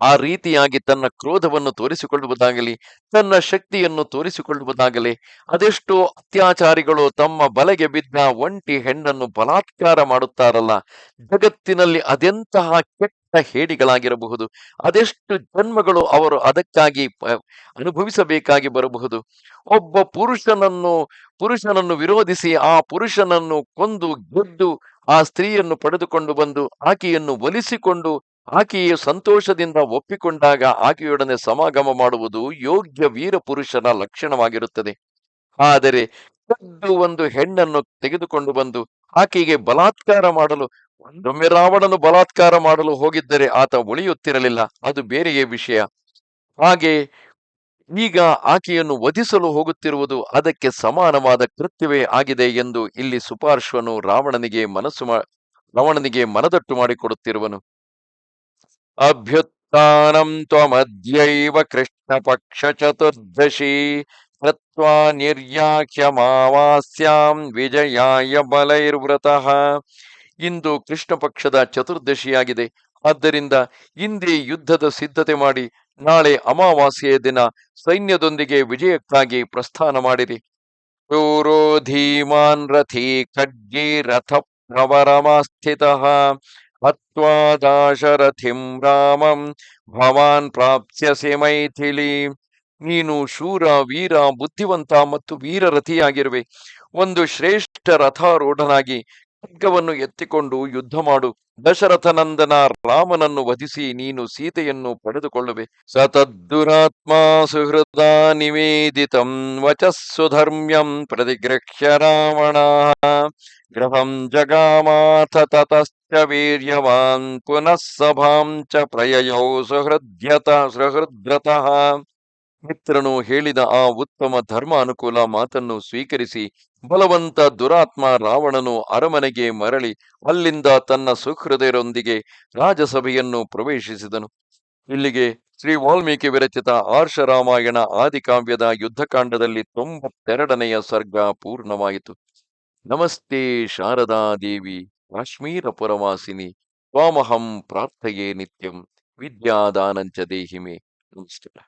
ಆ ರೀತಿಯಾಗಿ ತನ್ನ ಕ್ರೋಧವನ್ನು ತೋರಿಸಿಕೊಳ್ಳುವುದಾಗಲಿ, ತನ್ನ ಶಕ್ತಿಯನ್ನು ತೋರಿಸಿಕೊಳ್ಳುವುದಾಗಲಿ, ಅದೆಷ್ಟೋ ಅತ್ಯಾಚಾರಿಗಳು ತಮ್ಮ ಬಲೆಗೆ ಬಿದ್ದ ಒಂಟಿ ಹೆಣ್ಣನ್ನು ಬಲಾತ್ಕಾರ ಮಾಡುತ್ತಾರಲ್ಲ. ಜಗತ್ತಿನಲ್ಲಿ ಅದೆಂತಹ ಕೆಟ್ಟ ಹೇಡಿಗಳಾಗಿರಬಹುದು, ಅದೆಷ್ಟು ಜನ್ಮಗಳು ಅವರು ಅದಕ್ಕಾಗಿ ಅನುಭವಿಸಬೇಕಾಗಿ ಬರಬಹುದು. ಒಬ್ಬ ಪುರುಷನನ್ನು ವಿರೋಧಿಸಿ ಆ ಪುರುಷನನ್ನು ಕೊಂದು ಗೆದ್ದು ಆ ಸ್ತ್ರೀಯನ್ನು ಪಡೆದುಕೊಂಡು ಬಂದು ಆಕೆಯನ್ನು ಒಲಿಸಿಕೊಂಡು ಆಕೆಯ ಸಂತೋಷದಿಂದ ಒಪ್ಪಿಕೊಂಡಾಗ ಆಕೆಯೊಡನೆ ಸಮಾಗಮ ಮಾಡುವುದು ಯೋಗ್ಯ ವೀರ ಪುರುಷನ ಲಕ್ಷಣವಾಗಿರುತ್ತದೆ. ಆದರೆ ಒಂದು ಹೆಣ್ಣನ್ನು ತೆಗೆದುಕೊಂಡು ಬಂದು ಆಕೆಗೆ ಬಲಾತ್ಕಾರ ಮಾಡಲು, ಒಂದೊಮ್ಮೆ ರಾವಣನು ಬಲಾತ್ಕಾರ ಮಾಡಲು ಹೋಗಿದ್ದರೆ ಆತ ಉಳಿಯುತ್ತಿರಲಿಲ್ಲ, ಅದು ಬೇರೆಯೇ ವಿಷಯ. ಹಾಗೆ ಈಗ ಆಕೆಯನ್ನು ವಧಿಸಲು ಹೋಗುತ್ತಿರುವುದು ಅದಕ್ಕೆ ಸಮಾನವಾದ ಕೃತ್ಯವೇ ಆಗಿದೆ ಎಂದು ಇಲ್ಲಿ ಸುಪಾರ್ಶ್ವನು ರಾವಣನಿಗೆ ಮನದಟ್ಟು ಮಾಡಿಕೊಡುತ್ತಿರುವನು. ಅಭ್ಯುತ್ಥಾನಂ ತ್ವಮದ್ಯೈವ ಕೃಷ್ಣ ಪಕ್ಷ ಚತುರ್ದಶಿ ಕೃತ್ವಾ ನಿರ್ಯಾಖ್ಯಮಾವಾಸ್ಯಾಂ ವಿಜಯಾಯ ಬಲೈರ್ವ್ರತಃ. ಇಂದು ಕೃಷ್ಣ ಪಕ್ಷದ ಚತುರ್ದಶಿಯಾಗಿದೆ. ಆದ್ದರಿಂದ ಇಂದೇ ಯುದ್ಧದ ಸಿದ್ಧತೆ ಮಾಡಿ ನಾಳೆ ಅಮಾವಾಸ್ಯೆಯ ದಿನ ಸೈನ್ಯದೊಂದಿಗೆ ವಿಜಯಕ್ಕಾಗಿ ಪ್ರಸ್ಥಾನ ಮಾಡಿರಿ. ಶೂರೋ ಧೀಮಾನ್ ರಥೀ ಖಡ್ಗೀ ರಥ ಪ್ರವರಮಾಸ್ಥಿತಃ ಹತ್ವಾ ದಾಶರಥಿಂ ರಾಮಂ ಭವಾನ್ ಪ್ರಾಪ್ಸ್ಯಸಿ ಮೈಥಿಲಿ. ನೀನು ಶೂರ, ವೀರ, ಬುದ್ಧಿವಂತ ಮತ್ತು ವೀರರಥಿಯಾಗಿರುವೆ. ಒಂದು ಶ್ರೇಷ್ಠ ರಥಾರೂಢನಾಗಿ ಖಡ್ಗವನ್ನು ಎತ್ತಿಕೊಂಡು ಯುದ್ಧ ಮಾಡು. ದಶರಥನಂದನ ರಾಮನನ್ನು ವಧಿಸಿ ನೀನು ಸೀತೆಯನ್ನು ಪಡೆದುಕೊಳ್ಳುವೆ. ಸತದ್ದುರಾತ್ಮ ಸುಹೃದ ನಿವೇದಿತಂ ವಚಃ ಸುಧರ್ಮ್ಯಂ ಪ್ರತಿಗೃಹ್ಯ ರಾವಣ ಗೃಹಂ ಜಗಾಮಾಥ ತತಶ್ಚ ವೀರ್ಯವಾನ್ ಪುನಃ ಸಭಾಂ ಚ ಪ್ರಯಯೌ ಸುಹೃದ್ರತಃ. ಮಿತ್ರನು ಹೇಳಿದ ಆ ಉತ್ತಮ ಧರ್ಮ ಅನುಕೂಲ ಮಾತನ್ನು ಸ್ವೀಕರಿಸಿ ಬಲವಂತ ದುರಾತ್ಮ ರಾವಣನು ಅರಮನೆಗೆ ಮರಳಿ ಅಲ್ಲಿಂದ ತನ್ನ ಸುಹೃದಯರೊಂದಿಗೆ ರಾಜಸಭೆಯನ್ನು ಪ್ರವೇಶಿಸಿದನು. ಇಲ್ಲಿಗೆ ಶ್ರೀ ವಾಲ್ಮೀಕಿ ವಿರಚಿತ ಆರ್ಷರಾಮಾಯಣ ಆದಿಕಾವ್ಯದ ಯುದ್ಧಕಾಂಡದಲ್ಲಿ 92ನೆಯ ಸರ್ಗ ಪೂರ್ಣವಾಯಿತು. ನಮಸ್ತೆ ಶಾರದಾ ದೇವಿ ಕಾಶ್ಮೀರ ಪುರವಾಸಿನಿ ತ್ವಾಮಹಂ ಪ್ರಾರ್ಥಯೇ ನಿತ್ಯಂ ವಿದ್ಯಾದಾನಂಚ ದೇಹಿಮೆ. ನಮಸ್ಕಾರ.